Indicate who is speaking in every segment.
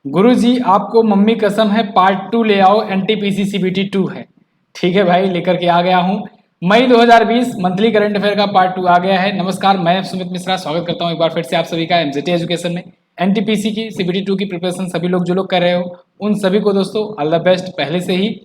Speaker 1: गुरुजी आपको मम्मी कसम है पार्ट 2 ले आओ, एनटीपीसी सीबीटी 2 है। ठीक है भाई, लेकर के आ गया हूँ। मई 2020 मंथली करंट अफेयर का पार्ट 2 आ गया है। नमस्कार, मैं सुमित मिश्रा स्वागत करता हूँ एक बार फिर से आप सभी का एमजेटी एजुकेशन में। एनटीपीसी की सीबीटी 2 की प्रिपरेशन सभी लोग जो लोग कर रहे हो उन सभी को दोस्तों ऑल द बेस्ट पहले से ही।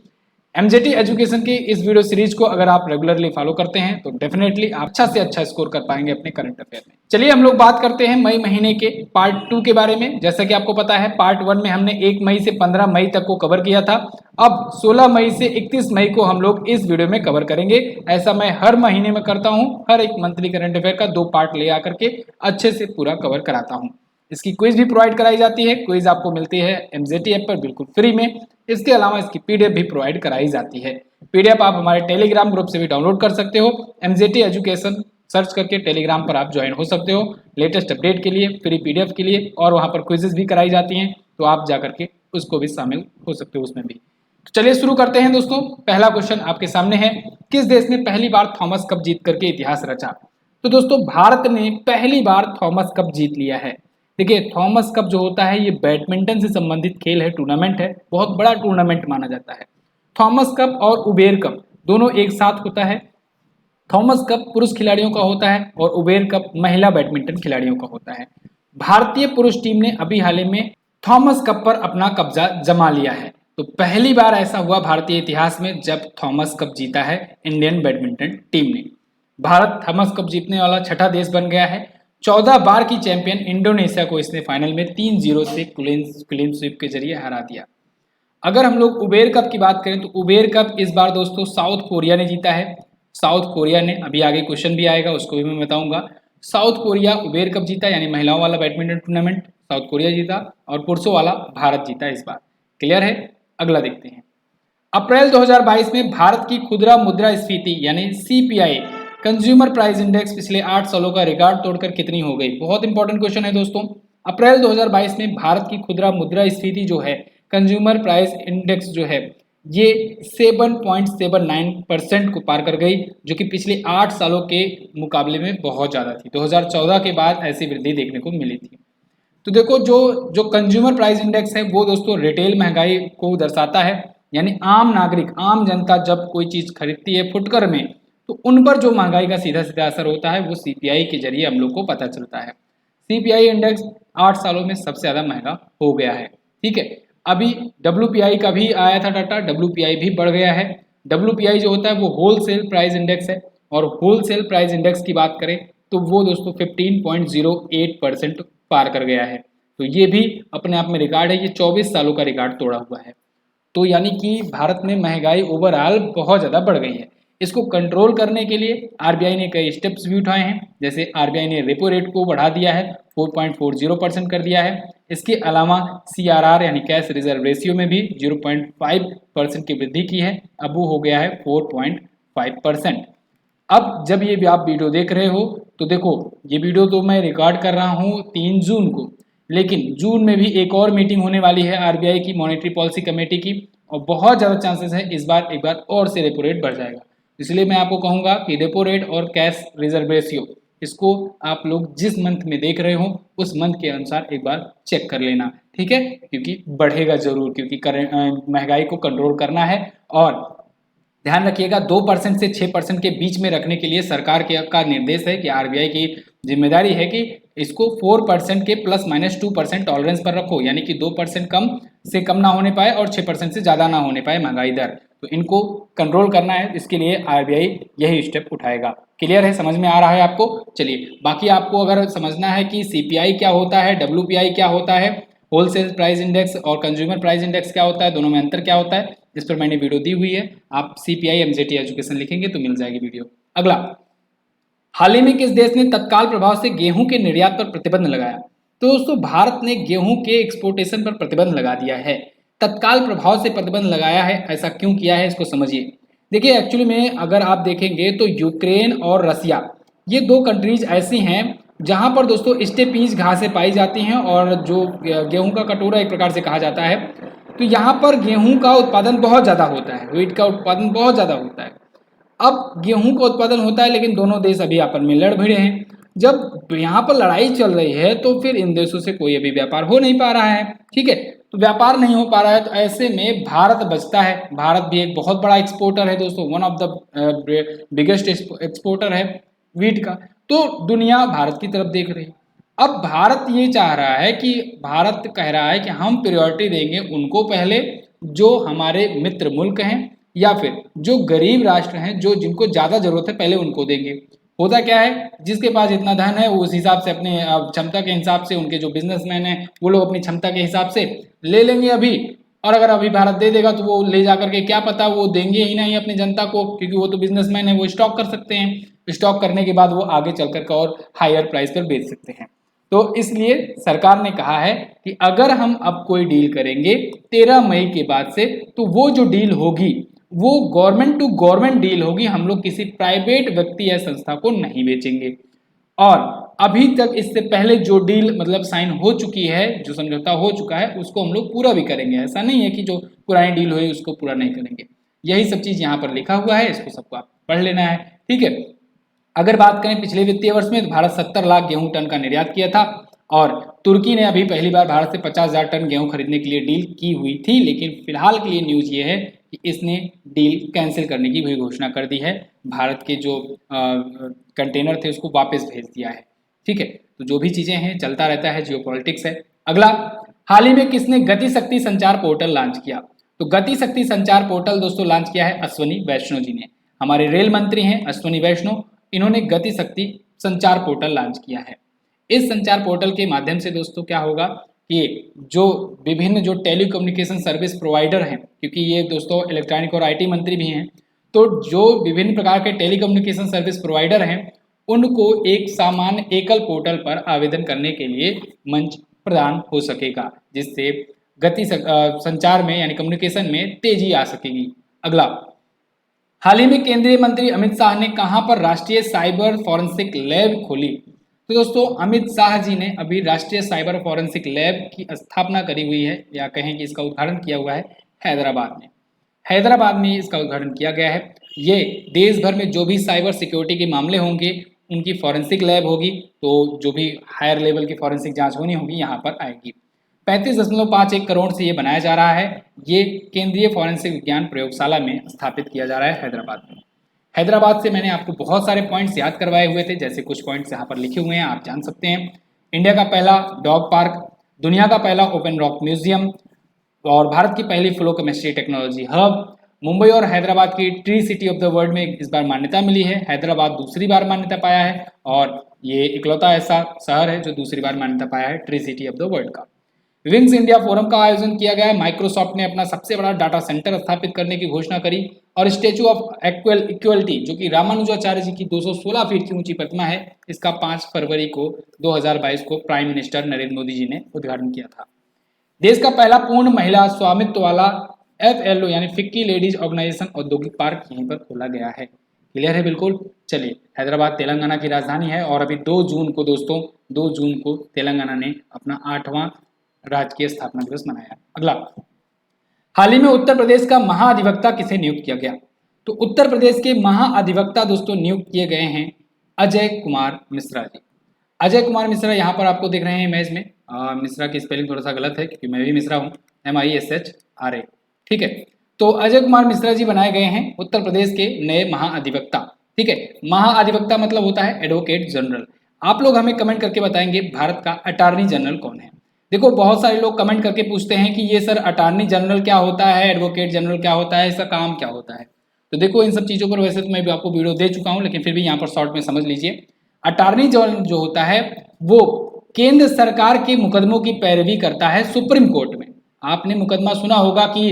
Speaker 1: एमजेटी एजुकेशन की इस वीडियो सीरीज को अगर आप रेगुलरली फॉलो करते हैं तो डेफिनेटली आप अच्छा से अच्छा स्कोर कर पाएंगे अपने करंट अफेयर में। चलिए हम लोग बात करते हैं मई महीने के पार्ट 2 के बारे में। जैसा कि आपको पता है पार्ट 1 में हमने 1 मई से 15 मई तक को कवर किया था। अब 16 मई से 31 मई को हम लोग इस वीडियो में कवर करेंगे। ऐसा मैं हर महीने में करता हूं, हर एक मंथली करंट अफेयर का 2 पार्ट ले आकर के अच्छे से पूरा कवर कराता हूं। इसकी क्विज भी प्रोवाइड कराई जाती है। क्विज आपको मिलती है एमजेटी ऐप पर बिल्कुल फ्री में। इसके अलावा इसकी पीडीएफ भी प्रोवाइड कराई जाती है। पीडीएफ आप हमारे टेलीग्राम ग्रुप से भी डाउनलोड कर सकते हो। एमजेटी एजुकेशन सर्च करके टेलीग्राम पर आप ज्वाइन हो सकते हो लेटेस्ट अपडेट के लिए, फ्री पीडीएफ के लिए, और वहां पर क्विजेस भी कराई जाती हैं तो आप जाकर के उसको भी शामिल हो सकते हो उसमें भी। तो चलिए शुरू करते हैं दोस्तों। पहला क्वेश्चन आपके सामने है, किस देश ने पहली बार थॉमस कप जीत करके इतिहास रचा? तो दोस्तों भारत ने पहली बार थॉमस कप जीत लिया है। देखिए थॉमस कप जो होता है ये बैडमिंटन से संबंधित खेल है, टूर्नामेंट है, बहुत बड़ा टूर्नामेंट माना जाता है। थॉमस कप और उबेर कप दोनों एक साथ होता है। थॉमस कप पुरुष खिलाड़ियों का होता है और उबेर कप महिला बैडमिंटन खिलाड़ियों का होता है। भारतीय पुरुष टीम ने अभी हाल ही में थॉमस कप पर अपना कब्जा जमा लिया है। तो पहली बार ऐसा हुआ भारतीय इतिहास में जब थॉमस कप जीता है इंडियन बैडमिंटन टीम ने। भारत थॉमस कप जीतने वाला छठा देश बन गया है। 14 बार की चैंपियन इंडोनेशिया को इसने फाइनल में 3-0 से क्लीन स्वीप के जरिए हरा दिया। अगर हम लोग उबेर कप की बात करें तो उबेर कप इस बार दोस्तों साउथ कोरिया ने जीता है। साउथ कोरिया ने, अभी आगे क्वेश्चन भी आएगा उसको भी मैं बताऊंगा। साउथ कोरिया उबेर कप जीता, यानी महिलाओं वाला बैडमिंटन टूर्नामेंट साउथ कोरिया जीता, और पुरुषों वाला भारत जीता इस बार। क्लियर है? अगला देखते हैं। अप्रैल 2022 में भारत की खुदरा मुद्रास्फीति यानी सीपीआई कंज्यूमर प्राइस इंडेक्स पिछले 8 सालों का रिकॉर्ड तोड़कर कितनी हो गई? बहुत इंपॉर्टेंट क्वेश्चन है दोस्तों। अप्रैल 2022 में भारत की खुदरा मुद्रास्फीति जो है, कंज्यूमर प्राइस इंडेक्स जो है, ये 7.79% को पार कर गई, जो कि पिछले 8 सालों के मुकाबले में बहुत ज़्यादा थी। 2014 के बाद ऐसी वृद्धि देखने को मिली थी। तो देखो जो जो कंज्यूमर प्राइस इंडेक्स है वो दोस्तों रिटेल महंगाई को दर्शाता है, यानी आम नागरिक, आम जनता जब कोई चीज़ खरीदती है फुटकर में तो उन पर जो महंगाई का सीधा सीधा असर होता है वो सीपीआई के जरिए हम लोग को पता चलता है। सीपीआई इंडेक्स 8 सालों में सबसे ज़्यादा महंगा हो गया है। ठीक है, अभी डब्ल्यूपीआई का भी आया था डाटा, डब्ल्यूपीआई भी बढ़ गया है। डब्ल्यूपीआई जो होता है वो होलसेल प्राइस इंडेक्स है, और होलसेल प्राइस इंडेक्स की बात करें तो वो दोस्तों 15.08% पार कर गया है। तो ये भी अपने आप में रिकॉर्ड है, ये 24 सालों का रिकॉर्ड तोड़ा हुआ है। तो यानी कि भारत में महंगाई ओवरऑल बहुत ज़्यादा बढ़ गई है। इसको कंट्रोल करने के लिए आरबीआई ने कई स्टेप्स भी उठाए हैं। जैसे आरबीआई ने रेपो रेट को बढ़ा दिया है, 4.40% कर दिया है। इसके अलावा सीआरआर यानी कैश रिजर्व रेशियो में भी 0.5% की वृद्धि की है, अब वो हो गया है 4.5%। अब जब ये आप वीडियो देख रहे हो तो देखो ये वीडियो तो मैं रिकॉर्ड कर रहा हूँ 3 जून को, लेकिन जून में भी एक और मीटिंग होने वाली है आरबीआई की मॉनेटरी पॉलिसी कमेटी की, और बहुत ज़्यादा चांसेस है इस बार एक बार और से रेपो रेट बढ़ जाएगा। इसलिए मैं आपको कहूँगा कि रेपो रेट और कैश रिजर्व रेशियो इसको आप लोग जिस मंथ में देख रहे हो उस मंथ के अनुसार एक बार चेक कर लेना। ठीक है, क्योंकि बढ़ेगा जरूर, क्योंकि महंगाई को कंट्रोल करना है। और ध्यान रखिएगा 2% से 6% के बीच में रखने के लिए सरकार के का निर्देश है कि आरबीआई की जिम्मेदारी है कि इसको 4% के ±2% टॉलरेंस पर रखो, यानी कि 2% कम से कम ना होने पाए और 6% से ज़्यादा ना होने पाए महंगाई दर। तो इनको कंट्रोल करना है, इसके लिए आरबीआई यही स्टेप उठाएगा। क्लियर है? समझ में आ रहा है आपको? चलिए बाकी आपको अगर समझना है कि सीपीआई क्या होता है, डब्ल्यूपीआई क्या होता है, होलसेल प्राइस इंडेक्स और कंज्यूमर प्राइस इंडेक्स क्या होता है, दोनों में अंतर क्या होता है, इस पर मैंने वीडियो दी हुई है। आप सीपीआई एमजेटी एजुकेशन लिखेंगे तो मिल जाएगी वीडियो। अगला, हाल ही में किस देश ने तत्काल प्रभाव से गेहूं के निर्यात पर प्रतिबंध लगाया? तो दोस्तों भारत ने गेहूं के एक्सपोर्टेशन पर प्रतिबंध लगा दिया है। तत्काल प्रभाव से प्रतिबंध लगाया है, ऐसा क्यों किया है इसको समझिए। देखिए एक्चुअली में अगर आप देखेंगे तो यूक्रेन और रसिया ये 2 कंट्रीज ऐसी हैं जहां पर दोस्तों स्टेपीज घासें पाई जाती हैं, और जो गेहूं का कटोरा एक प्रकार से कहा जाता है। तो यहाँ पर गेहूं का उत्पादन बहुत ज़्यादा होता है, व्हीट का उत्पादन बहुत ज़्यादा होता है। अब गेहूं का उत्पादन होता है लेकिन दोनों देश अभी आपस में लड़ भिड़े हैं। जब यहाँ पर लड़ाई चल रही है तो फिर इन देशों से कोई अभी व्यापार हो नहीं पा रहा है। ठीक है, तो व्यापार नहीं हो पा रहा है, तो ऐसे में भारत बचता है। भारत भी एक बहुत बड़ा एक्सपोर्टर है दोस्तों, one of the biggest exporter है वीट का। तो दुनिया भारत की तरफ देख रही है। अब भारत ये चाह रहा है कि भारत कह रहा है कि हम प्रायोरिटी देंगे उनको पहले जो हमारे मित्र मुल्क हैं, या फिर जो गरीब राष्ट्र हैं, जो जिनको ज़्यादा जरूरत है पहले उनको देंगे। होता क्या है, जिसके पास इतना धन है वो उस हिसाब से अपने क्षमता के हिसाब से, उनके जो बिजनेसमैन हैं वो लोग अपनी क्षमता के हिसाब से ले लेंगे अभी। और अगर अभी भारत दे देगा तो वो ले जा करके क्या पता वो देंगे ही नहीं अपनी जनता को, क्योंकि वो तो बिजनेसमैन है, वो स्टॉक कर सकते हैं। स्टॉक करने के बाद वो आगे चल करके और हायर प्राइस पर बेच सकते हैं। तो इसलिए सरकार ने कहा है कि अगर हम अब कोई डील करेंगे 13 मई के बाद से, तो वो जो डील होगी वो गवर्नमेंट टू गवर्नमेंट डील होगी। हम लोग किसी प्राइवेट व्यक्ति या संस्था को नहीं बेचेंगे। और अभी तक इससे पहले जो डील मतलब साइन हो चुकी है, जो समझौता हो चुका है, उसको हम लोग पूरा भी करेंगे। ऐसा नहीं है कि जो पुरानी डील हुई उसको पूरा नहीं करेंगे। यही सब चीज यहाँ पर लिखा हुआ है, इसको सबको आप पढ़ लेना है, ठीक है। अगर बात करें पिछले वित्तीय वर्ष में, तो भारत 70 लाख गेहूं टन का निर्यात किया था। और तुर्की ने अभी पहली बार भारत से 50,000 टन गेहूं खरीदने के लिए डील की हुई थी, लेकिन फिलहाल के लिए न्यूज ये है कि इसने डील कैंसिल करने की भी घोषणा कर दी है। भारत के जो कंटेनर थे उसको वापस भेज दिया है, ठीक है। तो जो भी चीजें हैं चलता रहता है, जियोपॉलिटिक्स है। अगला, हाल ही में किसने गति शक्ति संचार पोर्टल लॉन्च किया? तो गति शक्ति संचार पोर्टल दोस्तों लॉन्च किया है अश्वनी वैष्णव जी ने। हमारे रेल मंत्री हैं अश्वनी वैष्णव, इन्होंने गति शक्ति संचार पोर्टल लॉन्च किया है। इस संचार पोर्टल के माध्यम से दोस्तों क्या होगा कि जो विभिन्न जो टेलीकम्युनिकेशन सर्विस प्रोवाइडर हैं, क्योंकि ये दोस्तों इलेक्ट्रॉनिक और आईटी मंत्री भी हैं, तो जो विभिन्न प्रकार के टेलीकम्युनिकेशन सर्विस प्रोवाइडर हैं उनको एक सामान्य एकल पोर्टल पर आवेदन करने के लिए मंच प्रदान हो सकेगा, जिससे गति संचार में यानी कम्युनिकेशन में तेजी आ सकेगी। अगला, हाल ही में केंद्रीय मंत्री अमित शाह ने कहां पर राष्ट्रीय साइबर फॉरेंसिक लैब खोली? तो दोस्तों अमित शाह जी ने अभी राष्ट्रीय साइबर फॉरेंसिक लैब की स्थापना करी हुई है, या कहें कि इसका उद्घाटन किया हुआ है हैदराबाद में। हैदराबाद में इसका उद्घाटन किया गया है। ये देश भर में जो भी साइबर सिक्योरिटी के मामले होंगे उनकी फॉरेंसिक लैब होगी, तो जो भी हायर लेवल की फॉरेंसिक जांच होनी होगी यहाँ पर आएगी। 35.51 करोड़ से ये बनाया जा रहा है। ये केंद्रीय फॉरेंसिक विज्ञान प्रयोगशाला में स्थापित किया जा रहा है हैदराबाद में। हैदराबाद से मैंने आपको बहुत सारे पॉइंट्स याद करवाए हुए थे, जैसे कुछ पॉइंट्स यहाँ पर लिखे हुए हैं, आप जान सकते हैं। इंडिया का पहला डॉग पार्क, दुनिया का पहला ओपन रॉक म्यूजियम, और भारत की पहली flow chemistry technology hub. Mumbai और हैदराबाद की tree city of the world में इस बार मान्यता मिली है। हैदराबाद दूसरी बार मान्यता पाया है, और ये इकलौता ऐसा शहर है जो दूसरी बार मान्यता पाया है tree city of the world का। विंग्स इंडिया फोरम का आयोजन किया गया है। माइक्रोसॉफ्ट ने अपना सबसे बड़ा डाटा सेंटर स्थापित करने की घोषणा करी। और स्टेचू ऑफ इक्वलिटी, जो कि रामानुजाचार्य जी की 216 फीट की ऊंची प्रतिमा है, इसका 5 फरवरी को 2022 को प्राइम मिनिस्टर नरेंद्र मोदी जी ने उद्घाटन किया था। देश का पहला पूर्ण महिला स्वामित्व वाला FLO यानी फिक्की लेडीज ऑर्गेनाइजेशन औद्योगिक पार्क यहीं पर खोला गया है। क्लियर है बिल्कुल। चलिए, हैदराबाद तेलंगाना की राजधानी है, और अभी 2 जून को दोस्तों 2 जून को तेलंगाना ने अपना 8वां राजकीय स्थापना दिवस मनाया। अगला, हाल ही में उत्तर प्रदेश का महाधिवक्ता किसे नियुक्त किया गया? तो उत्तर प्रदेश के महाधिवक्ता दोस्तों नियुक्त किए गए हैं अजय कुमार मिश्रा जी। अजय कुमार मिश्रा यहाँ पर आपको देख रहे हैं इमेज में। मिश्रा की स्पेलिंग थोड़ा सा गलत है क्योंकि मैं भी मिश्रा हूँ, MISHRA, ठीक है। तो अजय कुमार मिश्रा जी बनाए गए हैं उत्तर प्रदेश के नए महाअधिवक्ता, ठीक है। महाअधिवक्ता मतलब होता है एडवोकेट जनरल। आप लोग हमें कमेंट करके बताएंगे भारत का अटॉर्नी जनरल कौन है। देखो, बहुत सारे लोग कमेंट करके पूछते हैं कि ये सर अटॉर्नी जनरल क्या होता है, एडवोकेट जनरल क्या होता है, इसका काम क्या होता है। तो देखो, इन सब चीज़ों पर वैसे तो मैं भी आपको वीडियो दे चुका हूँ, लेकिन फिर भी यहाँ पर शॉर्ट में समझ लीजिए। अटॉर्नी जनरल जो होता है वो केंद्र सरकार के मुकदमों की पैरवी करता है सुप्रीम कोर्ट में। आपने मुकदमा सुना होगा कि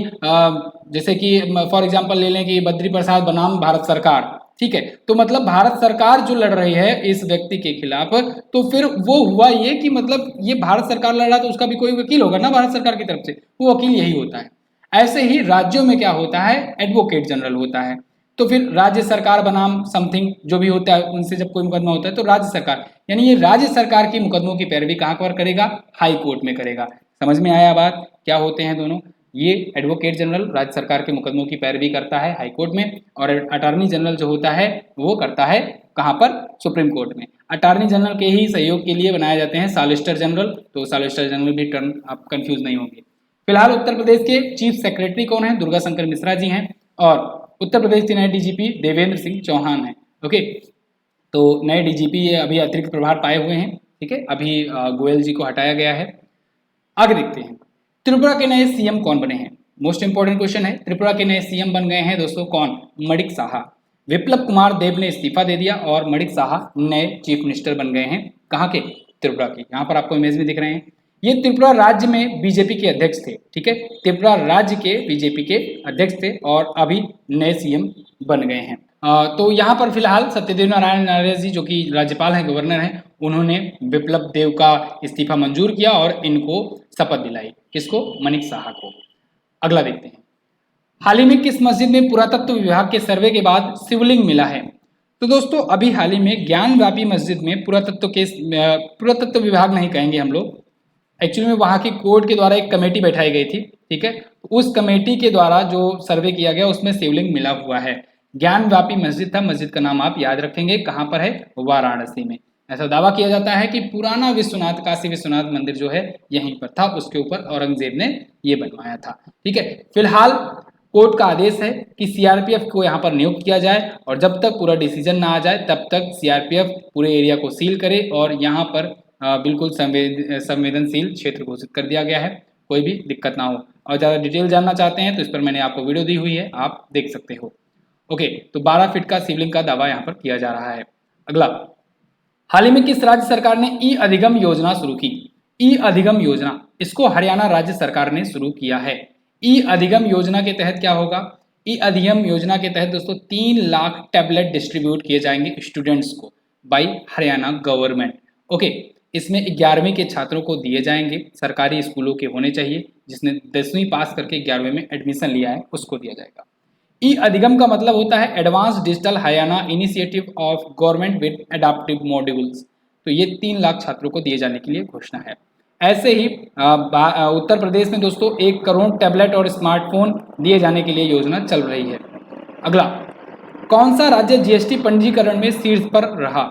Speaker 1: जैसे कि फॉर एग्जांपल ले लें कि बद्री प्रसाद बनाम भारत सरकार, ठीक है। तो मतलब भारत सरकार जो लड़ रही है इस व्यक्ति के खिलाफ, तो फिर वो हुआ ये कि मतलब ये भारत सरकार लड़ रहा है तो उसका भी कोई वकील होगा ना भारत सरकार की तरफ से, वो वकील यही होता है। ऐसे ही राज्यों में क्या होता है, एडवोकेट जनरल होता है। तो फिर राज्य सरकार बनाम समथिंग जो भी होता है, उनसे जब कोई मुकदमा होता है तो राज्य सरकार, यानी ये राज्य सरकार की मुकदमों की पैरवी कहाँ पर करेगा, हाई कोर्ट में करेगा। समझ में आया बात, क्या होते हैं दोनों? ये एडवोकेट जनरल राज्य सरकार के मुकदमों की पैरवी करता है हाई कोर्ट में, और अटॉर्नी जनरल जो होता है वो करता है कहाँ पर, सुप्रीम कोर्ट में। अटॉर्नी जनरल के ही सहयोग के लिए बनाए जाते हैं सॉलिसिटर जनरल, तो सॉलिसिटर जनरल भी टर्म आप कंफ्यूज नहीं होंगे। फिलहाल उत्तर प्रदेश के चीफ सेक्रेटरी कौन है? दुर्गा शंकर मिश्रा जी हैं। और उत्तर प्रदेश के नए डीजीपी देवेंद्र सिंह चौहान हैं। ओके, तो नए डीजीपी ये अभी अतिरिक्त प्रभार पाए हुए हैं। ठीक है, अभी गोयल जी को हटाया गया है। आगे देखते हैं, त्रिपुरा के नए सीएम कौन बने हैं? मोस्ट इंपोर्टेंट क्वेश्चन है। त्रिपुरा के नए सीएम बन गए हैं दोस्तों कौन? मणिक साहा। विप्लव कुमार देव ने इस्तीफा दे दिया और मणिक साहा नए चीफ मिनिस्टर बन गए हैं। कहाँ के? त्रिपुरा के। यहाँ पर आपको इमेज में दिख रहे हैं। ये त्रिपुरा राज्य में बीजेपी के अध्यक्ष थे। ठीक है, त्रिपुरा राज्य के बीजेपी के अध्यक्ष थे और अभी नए सीएम बन गए हैं। तो यहाँ पर फिलहाल सत्यदेव नारायण आर्य जी जो कि राज्यपाल हैं, गवर्नर हैं, उन्होंने विप्लव देव का इस्तीफा मंजूर किया और इनको शपथ दिलाई। किसको? मणिक साहा को। अगला देखते हैं, हाल ही में किस मस्जिद में पुरातत्व विभाग के सर्वे के बाद शिवलिंग मिला है? तो दोस्तों अभी हाल ही में ज्ञानव्यापी मस्जिद में पुरातत्व विभाग नहीं कहेंगे हम लोग, एक्चुअली में वहाँ की कोर्ट के द्वारा एक कमेटी बैठाई गई थी। ठीक है, उस कमेटी के द्वारा जो सर्वे किया गया उसमें शिवलिंग मिला हुआ है। ज्ञानव्यापी मस्जिद था, मस्जिद का नाम आप याद रखेंगे। कहाँ पर है? वाराणसी में। ऐसा दावा किया जाता है कि पुराना विश्वनाथ, काशी विश्वनाथ मंदिर जो है यहीं पर था, उसके ऊपर औरंगजेब ने ये बनवाया था। ठीक है, फिलहाल कोर्ट का आदेश है कि सीआरपीएफ को यहाँ पर नियुक्त किया जाए और जब तक पूरा डिसीजन ना आ जाए तब तक सीआरपीएफ पूरे एरिया को सील करे और यहाँ पर बिल्कुल संवेदनशील क्षेत्र घोषित कर दिया गया है, कोई भी दिक्कत ना हो। और ज़्यादा डिटेल जानना चाहते हैं तो इस पर मैंने आपको वीडियो दी हुई है, आप देख सकते हो। ओके, तो 12 फीट का शिवलिंग का दावा यहाँ पर किया जा रहा है। अगला, हाल ही में किस राज्य सरकार ने ई अधिगम योजना शुरू की? ई अधिगम योजना, इसको हरियाणा राज्य सरकार ने शुरू किया है। ई अधिगम योजना के तहत क्या होगा? ई अधिगम योजना के तहत दोस्तों 3 लाख टैबलेट डिस्ट्रीब्यूट किए जाएंगे स्टूडेंट्स को बाई हरियाणा गवर्नमेंट। ओके, इसमें 11वीं के छात्रों को दिए जाएंगे, सरकारी स्कूलों के होने चाहिए, जिसने 10वीं पास करके 11वीं में एडमिशन लिया है उसको दिया जाएगा। ई अधिगम का मतलब होता है advance digital Haryana initiative of government with adaptive modules. तो ये 3 लाख छात्रों को दिए जाने के लिए घोषणा है। ऐसे ही उत्तर प्रदेश में दोस्तों 1 करोड़ टैबलेट और स्मार्टफोन दिए जाने के लिए योजना चल रही है। अगला, कौन सा राज्य जीएसटी पंजीकरण में शीर्ष पर रहा?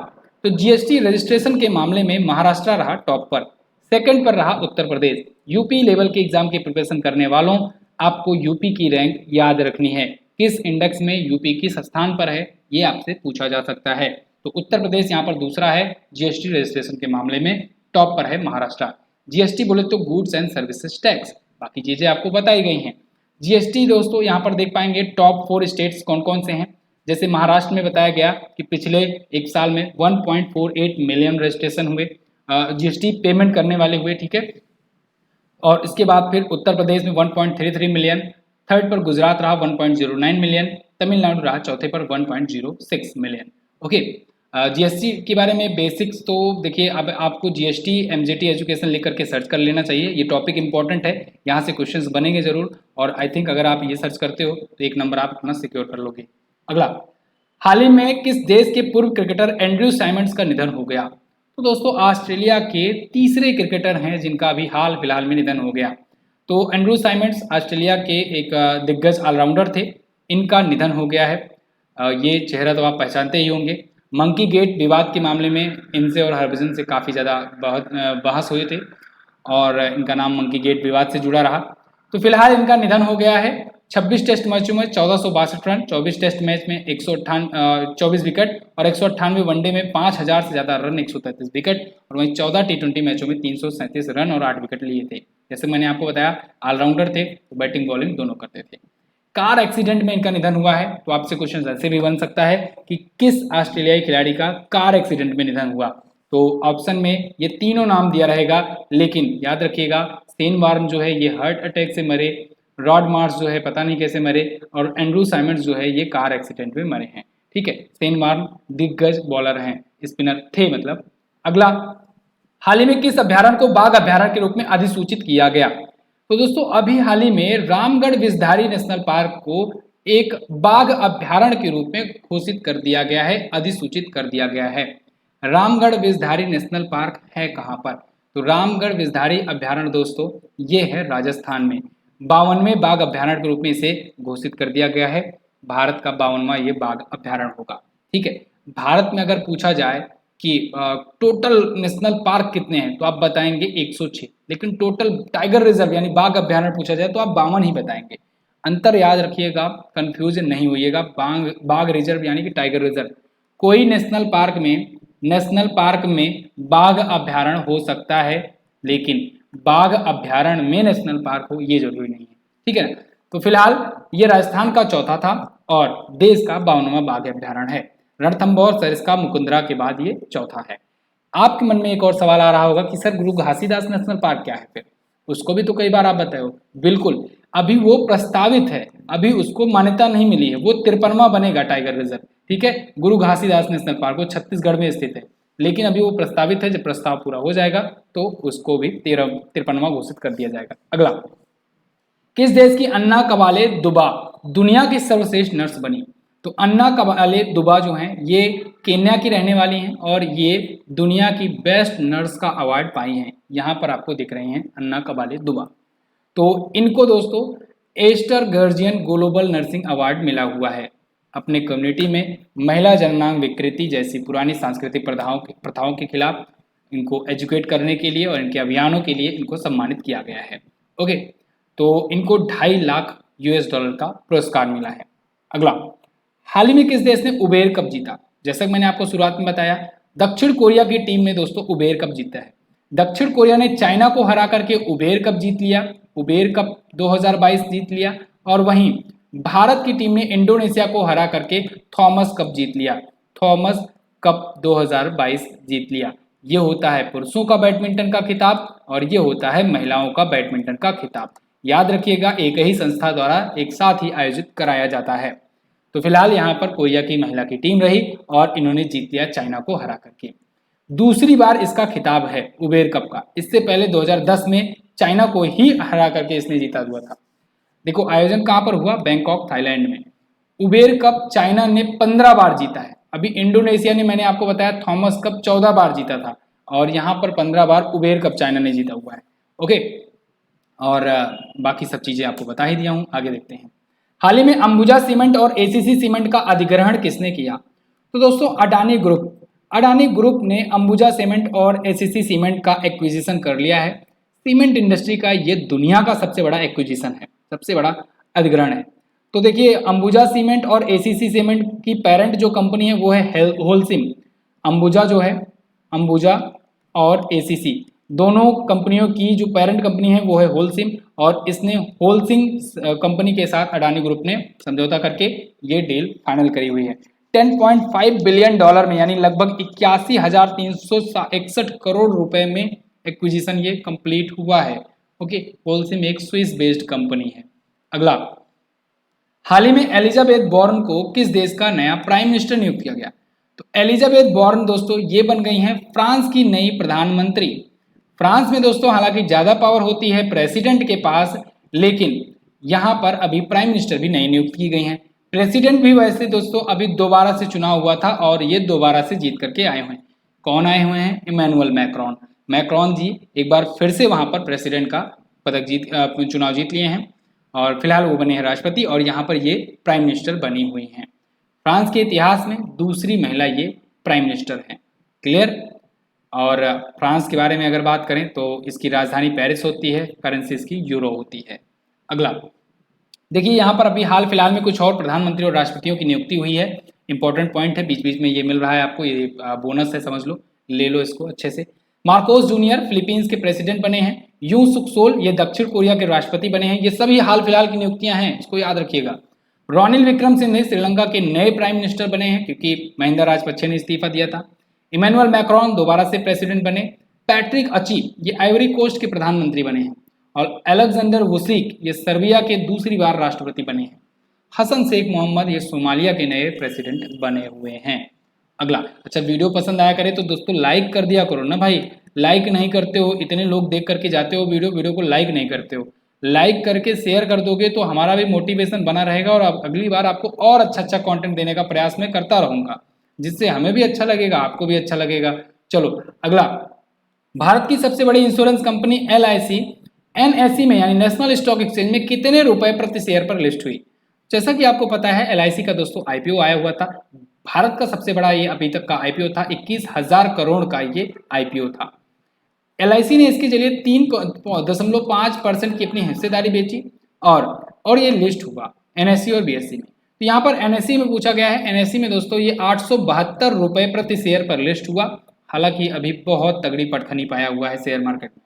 Speaker 1: तो जीएसटी रजिस्ट्रेशन के मामले में महाराष्ट्र रहा टॉप पर, सेकंड पर रहा उत्तर प्रदेश। यूपी लेवल के एग्जाम की प्रिपरेशन करने वालों, आपको यूपी की रैंक याद रखनी है। किस इंडेक्स में यूपी किस स्थान पर है ये आपसे पूछा जा सकता है। तो उत्तर प्रदेश यहाँ पर दूसरा है जीएसटी रजिस्ट्रेशन के मामले में, टॉप पर है महाराष्ट्र। जीएसटी बोले तो गुड्स एंड सर्विसेज टैक्स, बाकी चीजें आपको बताई गई हैं। जीएसटी दोस्तों यहाँ पर देख पाएंगे टॉप 4 स्टेट्स कौन कौन से हैं। जैसे महाराष्ट्र में बताया गया कि पिछले एक साल में 1.48 मिलियन रजिस्ट्रेशन हुए, जीएसटी पेमेंट करने वाले हुए। ठीक है, और इसके बाद फिर उत्तर प्रदेश में 1.33 मिलियन, थर्ड पर गुजरात रहा 1.09 मिलियन, तमिलनाडु रहा चौथे पर 1.06 मिलियन। ओके, जीएसटी के बारे में बेसिक्स तो देखिए, अब आपको जीएसटी एमजेटी एजुकेशन लिख करके सर्च कर लेना चाहिए। ये टॉपिक इंपॉर्टेंट है, यहाँ से क्वेश्चंस बनेंगे जरूर, और आई थिंक अगर आप ये सर्च करते हो तो 1 नंबर आप अपना सिक्योर कर लोगे। अगला, हाल ही में किस देश के पूर्व क्रिकेटर एंड्रयू साइमंड्स का निधन हो गया? तो दोस्तों ऑस्ट्रेलिया के तीसरे क्रिकेटर हैं जिनका अभी हाल फिलहाल में निधन हो गया। तो एंड्रयू साइमंड्स ऑस्ट्रेलिया के एक दिग्गज ऑलराउंडर थे, इनका निधन हो गया है। ये चेहरा तो आप पहचानते ही होंगे। मंकी गेट विवाद के मामले में इनसे और हरभजन से काफ़ी ज़्यादा बहस हुए थे और इनका नाम मंकी गेट विवाद से जुड़ा रहा। तो फिलहाल इनका निधन हो गया है। 26 टेस्ट मैचों में 1462 रन, 24 टेस्ट मैच में 24 विकेट और 198 वनडे में 5000 से ज़्यादा रन, 133 विकेट, और वहीं 14 टी20 मैचों में 337 रन और 8 विकेट लिए थे। जैसे मैंने आपको बताया ऑलराउंडर थे, तो बैटिंग बॉलिंग दोनों करते थे। कार एक्सीडेंट में इनका निधन हुआ है। तो आपसे क्वेश्चन ऐसे भी बन सकता है कि किस ऑस्ट्रेलियाई खिलाड़ी का कार एक्सीडेंट में निधन हुआ? तो ऑप्शन में ये तीनों नाम दिया रहेगा, लेकिन याद रखिएगा शेन वार्न जो है ये हार्ट अटैक से मरे, रॉड मार्स जो है पता नहीं कैसे मरे, और एंड्रयू साइमंड्स जो है ये कार एक्सीडेंट में मरे हैं। ठीक है, शेन वार्न दिग्गज बॉलर हैं, स्पिनर थे मतलब। अगला, हाल ही में किस अभ्यारण्य को बाघ अभ्यारण्य के रूप में अधिसूचित किया गया? तो दोस्तों अभी हाल ही में रामगढ़ विषधारी नेशनल पार्क को एक बाघ अभ्यारण्य के रूप में घोषित कर दिया गया है, अधिसूचित कर दिया गया है। रामगढ़ विषधारी नेशनल पार्क है कहाँ पर? तो रामगढ़ विषधारी अभ्यारण्य दोस्तों ये है राजस्थान में। 52वें बाघ अभ्यारण्य के रूप में इसे घोषित कर दिया गया है। भारत का 52वां ये बाघ अभ्यारण्य होगा। ठीक है, भारत में अगर पूछा जाए कि टोटल नेशनल पार्क कितने हैं, तो आप बताएंगे 106, लेकिन टोटल टाइगर रिजर्व यानी बाघ अभ्यारण्य पूछा जाए तो आप 52 ही बताएंगे। अंतर याद रखिएगा, कंफ्यूजन नहीं होइएगा। बाघ बाघ रिजर्व यानी कि टाइगर रिजर्व, कोई नेशनल पार्क में बाघ अभ्यारण्य हो सकता है, लेकिन बाघ अभ्यारण्य में नेशनल पार्क हो ये जरूरी नहीं है, ठीक है ना। तो फिलहाल ये राजस्थान का चौथा था और देश का 52वां बाघ अभ्यारण्य है। रणथंभौर सरिस्का मुकुंदरा के बाद ये चौथा है। आपके मन में एक और सवाल आ रहा होगा कि सर गुरु घासीदास नेशनल पार्क क्या है, फिर उसको भी तो कई बार आप बताए हो। बिल्कुल, अभी वो प्रस्तावित है, अभी उसको मान्यता नहीं मिली है, वो 53वां बनेगा टाइगर रिजर्व, ठीक है। गुरु घासीदास नेशनल पार्क वो छत्तीसगढ़ में स्थित है, लेकिन अभी वो प्रस्तावित है। जब प्रस्ताव पूरा हो जाएगा तो उसको भी 53वां घोषित कर दिया जाएगा। अगला, किस देश की अन्ना कबाले दुबा दुनिया की सर्वश्रेष्ठ नर्स बनी? तो अन्ना कबाले दुबा जो हैं ये केन्या की रहने वाली हैं और ये दुनिया की बेस्ट नर्स का अवार्ड पाई हैं। यहाँ पर आपको दिख रहे हैं अन्ना कबाले दुबा। तो इनको दोस्तों Aster Guardian global nursing award मिला हुआ है। अपने कम्युनिटी में महिला जननांग विकृति जैसी पुरानी सांस्कृतिक प्रथाओं के खिलाफ इनको एजुकेट करने के लिए और इनके अभियानों के लिए इनको सम्मानित किया गया है। ओके, तो इनको 2.5 लाख US डॉलर का पुरस्कार मिला है। अगला, हाल ही में किस देश ने उबेर कप जीता? जैसा कि मैंने आपको शुरुआत में बताया, दक्षिण कोरिया की टीम ने दोस्तों उबेर कप जीता है। दक्षिण कोरिया ने चाइना को हरा करके उबेर कप जीत लिया, उबेर कप 2022 जीत लिया। और वहीं भारत की टीम ने इंडोनेशिया को हरा करके थॉमस कप जीत लिया, थॉमस कप 2022 जीत लिया। ये होता है पुरुषों का बैडमिंटन का खिताब और ये होता है महिलाओं का बैडमिंटन का खिताब। याद रखिएगा, एक ही संस्था द्वारा एक साथ ही आयोजित कराया जाता है। तो फिलहाल यहाँ पर कोरिया की महिला की टीम रही और इन्होंने जीत लिया चाइना को हरा करके। दूसरी बार इसका खिताब है उबेर कप का। इससे पहले 2010 में चाइना को ही हरा करके इसने जीता हुआ था। देखो आयोजन कहाँ पर हुआ, बैंकॉक थाईलैंड में। उबेर कप चाइना ने 15 बार जीता है। अभी इंडोनेशिया ने मैंने आपको बताया थॉमस कप 14 बार जीता था और यहाँ पर 15 बार उबेर कप चाइना ने जीता हुआ है। ओके, और बाकी सब चीजें आपको बता ही दिया हूँ। आगे देखते हैं, हाल ही में अंबुजा सीमेंट और एसीसी सीमेंट का अधिग्रहण किसने किया? तो दोस्तों अडानी ग्रुप ने अंबुजा सीमेंट और एसीसी सीमेंट का एक्विजिशन कर लिया है। सीमेंट इंडस्ट्री का ये दुनिया का सबसे बड़ा एक्विजिशन है, सबसे बड़ा अधिग्रहण है। तो देखिए अंबुजा सीमेंट और एसीसी सीमेंट की पेरेंट जो कंपनी है वो है होलसिम। अंबुजा जो है, अंबुजा और एसीसी दोनों कंपनियों की जो पेरेंट कंपनी है वो है होलसिम और इसने होलसिम कंपनी के साथ अडानी ग्रुप ने समझौता करके ये डील फाइनल करी हुई है। 10.5 बिलियन डॉलर में यानी लगभग 81,361 करोड़ रुपए में एक्विजिशन ये कंप्लीट हुआ है। ओके, होलसिम एक स्विस बेस्ड कंपनी है। अगला, हाल ही में एलिजाबेथ बॉर्न को किस देश का नया प्राइम मिनिस्टर नियुक्त किया गया? तो एलिजाबेथ बॉर्न दोस्तों ये बन गई हैं फ्रांस की नई प्रधानमंत्री। फ्रांस में दोस्तों हालांकि ज्यादा पावर होती है प्रेसिडेंट के पास, लेकिन यहाँ पर अभी प्राइम मिनिस्टर भी नई नियुक्त की गई हैं। प्रेसिडेंट भी वैसे दोस्तों अभी दोबारा से चुनाव हुआ था और ये दोबारा से जीत करके आए हुए हैं। कौन आए हुए हैं? Emmanuel Macron. मैक्रोन जी एक बार फिर से वहां पर प्रेसिडेंट का चुनाव जीत लिए हैं और फिलहाल वो बने हैं राष्ट्रपति और यहाँ पर ये प्राइम मिनिस्टर बनी हुई हैं। फ्रांस के इतिहास में दूसरी महिला ये प्राइम मिनिस्टर हैं। क्लियर? और फ्रांस के बारे में अगर बात करें तो इसकी राजधानी पेरिस होती है, करेंसी इसकी यूरो होती है। अगला देखिए यहाँ पर अभी हाल फिलहाल में कुछ और प्रधानमंत्री और राष्ट्रपतियों की नियुक्ति हुई है। इंपॉर्टेंट पॉइंट है, बीच बीच में ये मिल रहा है आपको, ये बोनस है, समझ लो, ले लो इसको अच्छे से। मार्कोस जूनियर फिलीपींस के प्रेसिडेंट बने हैं। यू सुक सोल ये दक्षिण कोरिया के राष्ट्रपति बने हैं। ये सभी हाल फिलहाल की नियुक्तियां हैं, इसको याद रखिएगा। रोनिल विक्रमसिंघे श्रीलंका के नए प्राइम मिनिस्टर बने हैं क्योंकि महिंदा राजपक्षे ने इस्तीफा दिया था। इमैनुअल मैक्रोन दोबारा से प्रेसिडेंट बने। पैट्रिक अची ये आइवरी कोस्ट के प्रधानमंत्री बने हैं और अलेक्जेंडर वुसिक ये सर्बिया के दूसरी बार राष्ट्रपति बने हैं। हसन शेख मोहम्मद ये सोमालिया के नए प्रेसिडेंट बने हुए हैं। अगला, अच्छा वीडियो पसंद आया करे तो दोस्तों लाइक कर दिया करो ना भाई, लाइक नहीं करते हो, इतने लोग देख करके जाते हो वीडियो को लाइक नहीं करते हो। लाइक करके शेयर कर दोगे तो हमारा भी मोटिवेशन बना रहेगा और अगली बार आपको और अच्छा कंटेंट देने का प्रयास मैं करता रहूंगा, जिससे हमें भी अच्छा लगेगा, आपको भी अच्छा लगेगा। चलो अगला, भारत की सबसे बड़ी इंश्योरेंस कंपनी LIC NSE में यानी नेशनल स्टॉक एक्सचेंज में कितने रुपए प्रति शेयर पर लिस्ट हुई? जैसा कि आपको पता है LIC का दोस्तों IPO आया हुआ था भारत का सबसे बड़ा ये अभी तक का आईपीओ था, 21,000 करोड़ का ये आईपीओ था। एलआईसी ने इसके जरिए 3.5% की अपनी हिस्सेदारी बेची और ये लिस्ट हुआ एनएससी और बीएससी में। तो यहाँ पर एनएससी में पूछा गया है, एनएससी में दोस्तों ये 872 रुपए प्रति शेयर पर लिस्ट हुआ, हालांकि अभी बहुत तगड़ी पटखनी पाया हुआ है शेयर मार्केट में।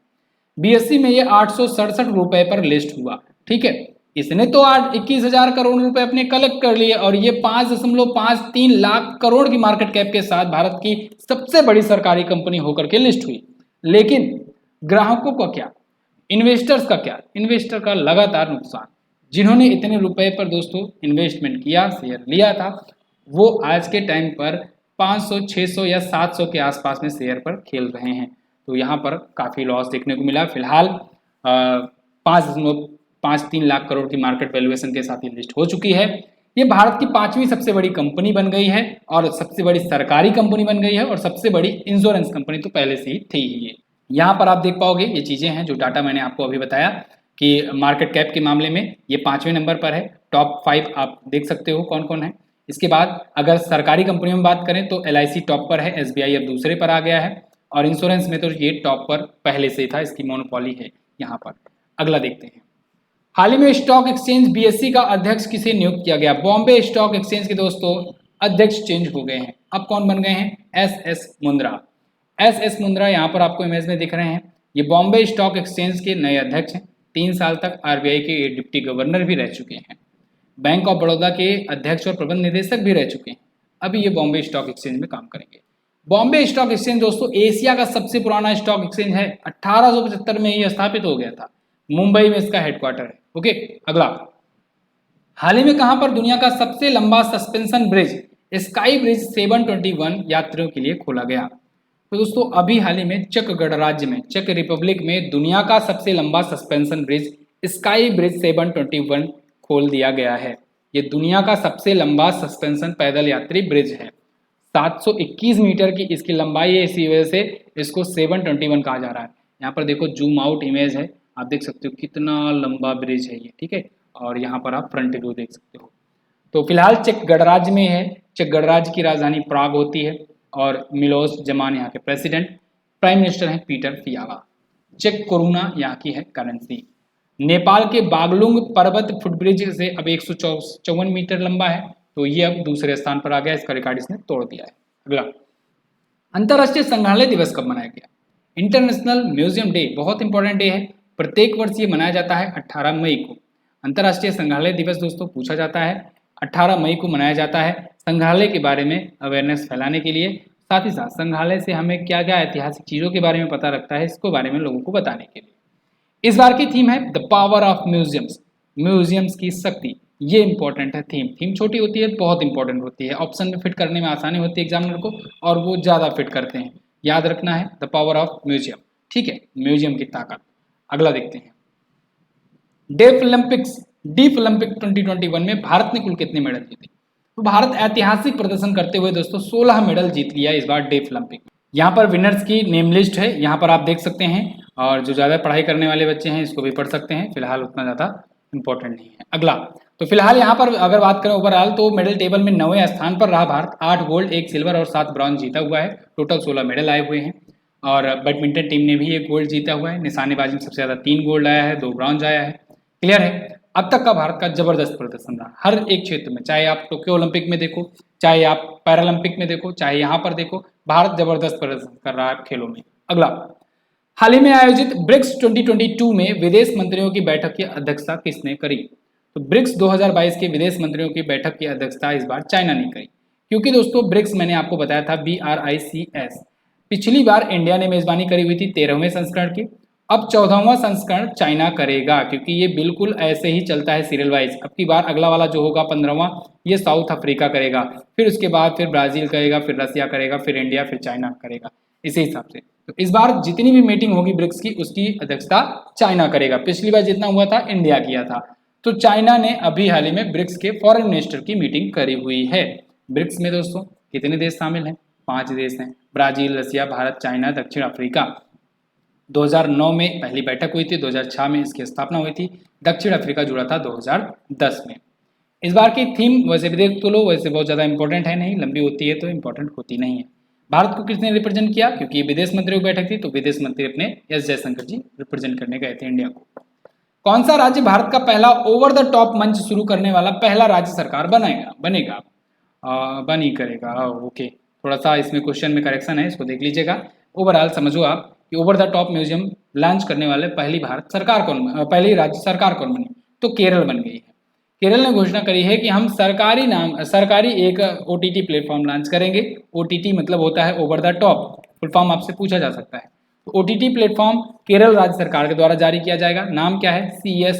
Speaker 1: बीएससी में ये 867 रुपए पर लिस्ट हुआ, ठीक है। इसने तो 21,000 करोड़ रुपए अपने कलेक्ट कर लिए और ये 5.53 लाख करोड़ की मार्केट कैप के साथ भारत की सबसे बड़ी सरकारी कंपनी होकर के लिस्ट हुई। लेकिन ग्राहकों का क्या, इन्वेस्टर्स का क्या? इन्वेस्टर का लगातार नुकसान। जिन्होंने इतने रुपए पर दोस्तों इन्वेस्टमेंट किया, शेयर लिया था, वो आज के टाइम पर 500, 600 या 700 के आसपास में शेयर पर खेल रहे हैं। तो यहाँ पर काफ़ी लॉस देखने को मिला। फिलहाल 5.53 लाख करोड़ की मार्केट वैल्यूएशन के साथ ये लिस्ट हो चुकी है। ये भारत की 5वीं सबसे बड़ी कंपनी बन गई है और सबसे बड़ी सरकारी कंपनी बन गई है और सबसे बड़ी इंश्योरेंस कंपनी तो पहले से ही थी ही। यहाँ पर आप देख पाओगे ये चीज़ें हैं जो डाटा मैंने आपको अभी बताया कि मार्केट कैप के मामले में ये 5वें नंबर पर है। टॉप 5 आप देख सकते हो कौन कौन है। इसके बाद अगर सरकारी कंपनियों में बात करें तो एलआईसी टॉप पर है, एसबीआई अब दूसरे पर आ गया है और इंश्योरेंस में तो ये टॉप पर पहले से ही था, इसकी मोनोपॉली है यहाँ पर। अगला देखते हैं, हाल ही में स्टॉक एक्सचेंज बीएससी का अध्यक्ष किसे नियुक्त किया गया? बॉम्बे स्टॉक एक्सचेंज के दोस्तों अध्यक्ष चेंज हो गए हैं। अब कौन बन गए हैं? एस मुंद्रा। एस मुंद्रा यहाँ पर आपको इमेज में दिख रहे हैं। ये बॉम्बे स्टॉक एक्सचेंज के नए अध्यक्ष हैं। 3 साल तक आरबीआई के डिप्टी गवर्नर भी रह चुके हैं, बैंक ऑफ बड़ौदा के अध्यक्ष और प्रबंध निदेशक भी रह चुके हैं। अभी ये बॉम्बे स्टॉक एक्सचेंज में काम करेंगे। बॉम्बे स्टॉक एक्सचेंज दोस्तों एशिया का सबसे पुराना स्टॉक एक्सचेंज है। 1875 में ये स्थापित हो गया था। मुंबई में इसका हेडक्वार्टर है। ओके, अगला, हाल ही में कहां पर दुनिया का सबसे लंबा सस्पेंशन ब्रिज स्काई ब्रिज 721 यात्रियों के लिए खोला गया? तो दोस्तों अभी हाल ही में चक गणराज्य में, चेक रिपब्लिक में दुनिया का सबसे लंबा सस्पेंशन ब्रिज स्काई ब्रिज 721 खोल दिया गया है। ये दुनिया का सबसे लंबा सस्पेंशन पैदल यात्री ब्रिज है। 721 मीटर की इसकी लंबाई है, इसी वजह से इसको 721 कहा जा रहा है। यहाँ पर देखो जूम आउट इमेज है, आप देख सकते हो कितना लंबा ब्रिज है ये, ठीक है। और यहाँ पर आप फ्रंट व्यू देख सकते हो। तो फिलहाल चेक गणराज्य में है। चेक गणराज्य की राजधानी प्राग होती है और मिलोस जमान यहाँ के प्रेसिडेंट, प्राइम मिनिस्टर हैं पीटर फियाला। चेक कोरोना यहाँ की है करेंसी। नेपाल के बागलुंग पर्वत फुटब्रिज से अब 154 मीटर लंबा है, तो ये अब दूसरे स्थान पर आ गया, इसका रिकॉर्ड इसने तोड़ दिया है। अगला, अंतर्राष्ट्रीय संग्रहालय दिवस कब मनाया गया? इंटरनेशनल म्यूजियम डे बहुत इंपॉर्टेंट डे है। प्रत्येक वर्ष ये मनाया जाता है 18 मई को। अंतर्राष्ट्रीय संग्रहालय दिवस दोस्तों पूछा जाता है, 18 मई को मनाया जाता है संग्रहालय के बारे में अवेयरनेस फैलाने के लिए, साथ ही साथ संग्रहालय से हमें क्या क्या ऐतिहासिक चीज़ों के बारे में पता लगता है, इसको बारे में लोगों को बताने के लिए। इस बार की थीम है the power of museums, museums की शक्ति। ये इंपॉर्टेंट है थीम छोटी होती है, बहुत इंपॉर्टेंट होती है, ऑप्शन में फिट करने में आसानी होती है एग्जामिनर को और वो ज़्यादा फिट करते हैं। याद रखना है द पावर ऑफ म्यूजियम, ठीक है, म्यूजियम की ताकत। अगला देखते हैं, डेफ ओलंपिक 2021 में भारत ने कुल कितने मेडल जीते? तो भारत ऐतिहासिक प्रदर्शन करते हुए दोस्तों 16 मेडल जीत लिया इस बार डेफ ओलंपिक में। यहाँ पर विनर्स की नेम लिस्ट है, यहाँ पर आप देख सकते हैं, और जो ज़्यादा पढ़ाई करने वाले बच्चे हैं इसको भी पढ़ सकते हैं, फिलहाल उतना ज़्यादा इंपॉर्टेंट नहीं है। अगला, तो फिलहाल यहाँ पर अगर बात करें ओवरऑल तो मेडल टेबल में 9वें स्थान पर रहा भारत। 8 गोल्ड, 1 सिल्वर और 7 ब्रॉन्ज जीता हुआ है। टोटल 16 मेडल आए हुए हैं। और बैडमिंटन टीम ने भी 1 गोल्ड जीता हुआ है। निशानेबाजी में सबसे ज़्यादा 3 गोल्ड आया है, 2 ब्रॉन्ज आया है। क्लियर है, अब तक का भारत का जबरदस्त प्रदर्शन रहा हर एक क्षेत्र में, चाहे आप टोक्यो ओलंपिक में देखो, चाहे आप पैरालंपिक में देखो, चाहे यहाँ पर देखो, भारत जबरदस्त प्रदर्शन कर रहा है खेलों में। अगला, हाल ही में आयोजित ब्रिक्स 2022 में विदेश मंत्रियों की बैठक की अध्यक्षता किसने करी? तो ब्रिक्स 2022 के विदेश मंत्रियों की बैठक की अध्यक्षता इस बार चाइना ने करी, क्योंकि दोस्तों ब्रिक्स मैंने आपको बताया था BRICS, पिछली बार इंडिया ने मेजबानी करी हुई थी 13वें संस्करण की। अब 14वां संस्करण चाइना करेगा, क्योंकि ये बिल्कुल ऐसे ही चलता है सीरियल वाइज। अब की बार अगला वाला जो होगा 15वां, ये साउथ अफ्रीका करेगा, फिर उसके बाद फिर ब्राजील करेगा, फिर रसिया करेगा, फिर इंडिया, फिर चाइना करेगा, इसी हिसाब से। तो इस बार जितनी भी मीटिंग होगी ब्रिक्स की, उसकी अध्यक्षता चाइना करेगा। पिछली बार जितना हुआ था इंडिया किया था। तो चाइना ने अभी हाल ही में ब्रिक्स के फॉरेन मिनिस्टर की मीटिंग करी हुई है। ब्रिक्स में दोस्तों कितने देश शामिल हैं? 5 देश हैं, ब्राजील, रसिया, भारत, चाइना, दक्षिण अफ्रीका। 2009 में पहली बैठक हुई थी, 2006 में इसकी स्थापना हुई थी। दक्षिण अफ्रीका जुड़ा था 2010 में। इस बार की थीम वैसे भी देख तो लो, वैसे बहुत ज़्यादा इंपॉर्टेंट है नहीं, लंबी होती है तो इंपॉर्टेंट होती नहीं है। भारत को किसने रिप्रेजेंट किया? क्योंकि विदेश मंत्रियों की बैठक थी तो विदेश मंत्री अपने एस जयशंकर जी रिप्रेजेंट करने गए थे इंडिया को। कौन सा राज्य भारत का पहला ओवर द टॉप मंच शुरू करने वाला पहला राज्य सरकार बनेगा? बन ही करेगा। ओके, थोड़ा सा इसमें क्वेश्चन में करेक्शन है, इसको देख लीजिएगा। ओवरऑल समझो आप कि over the top museum launch करने वाले पहली राज्य सरकार कौन बनी? तो केरल बन गई है। केरल ने घोषणा करी है कि हम सरकारी एक ओटीटी प्लेटफॉर्म लॉन्च करेंगे। ओटीटी मतलब होता है over the top, full form आपसे पूछा जा सकता है। तो ओटीटी प्लेटफॉर्म केरल राज्य सरकार के द्वारा जारी किया जाएगा। नाम क्या है? सी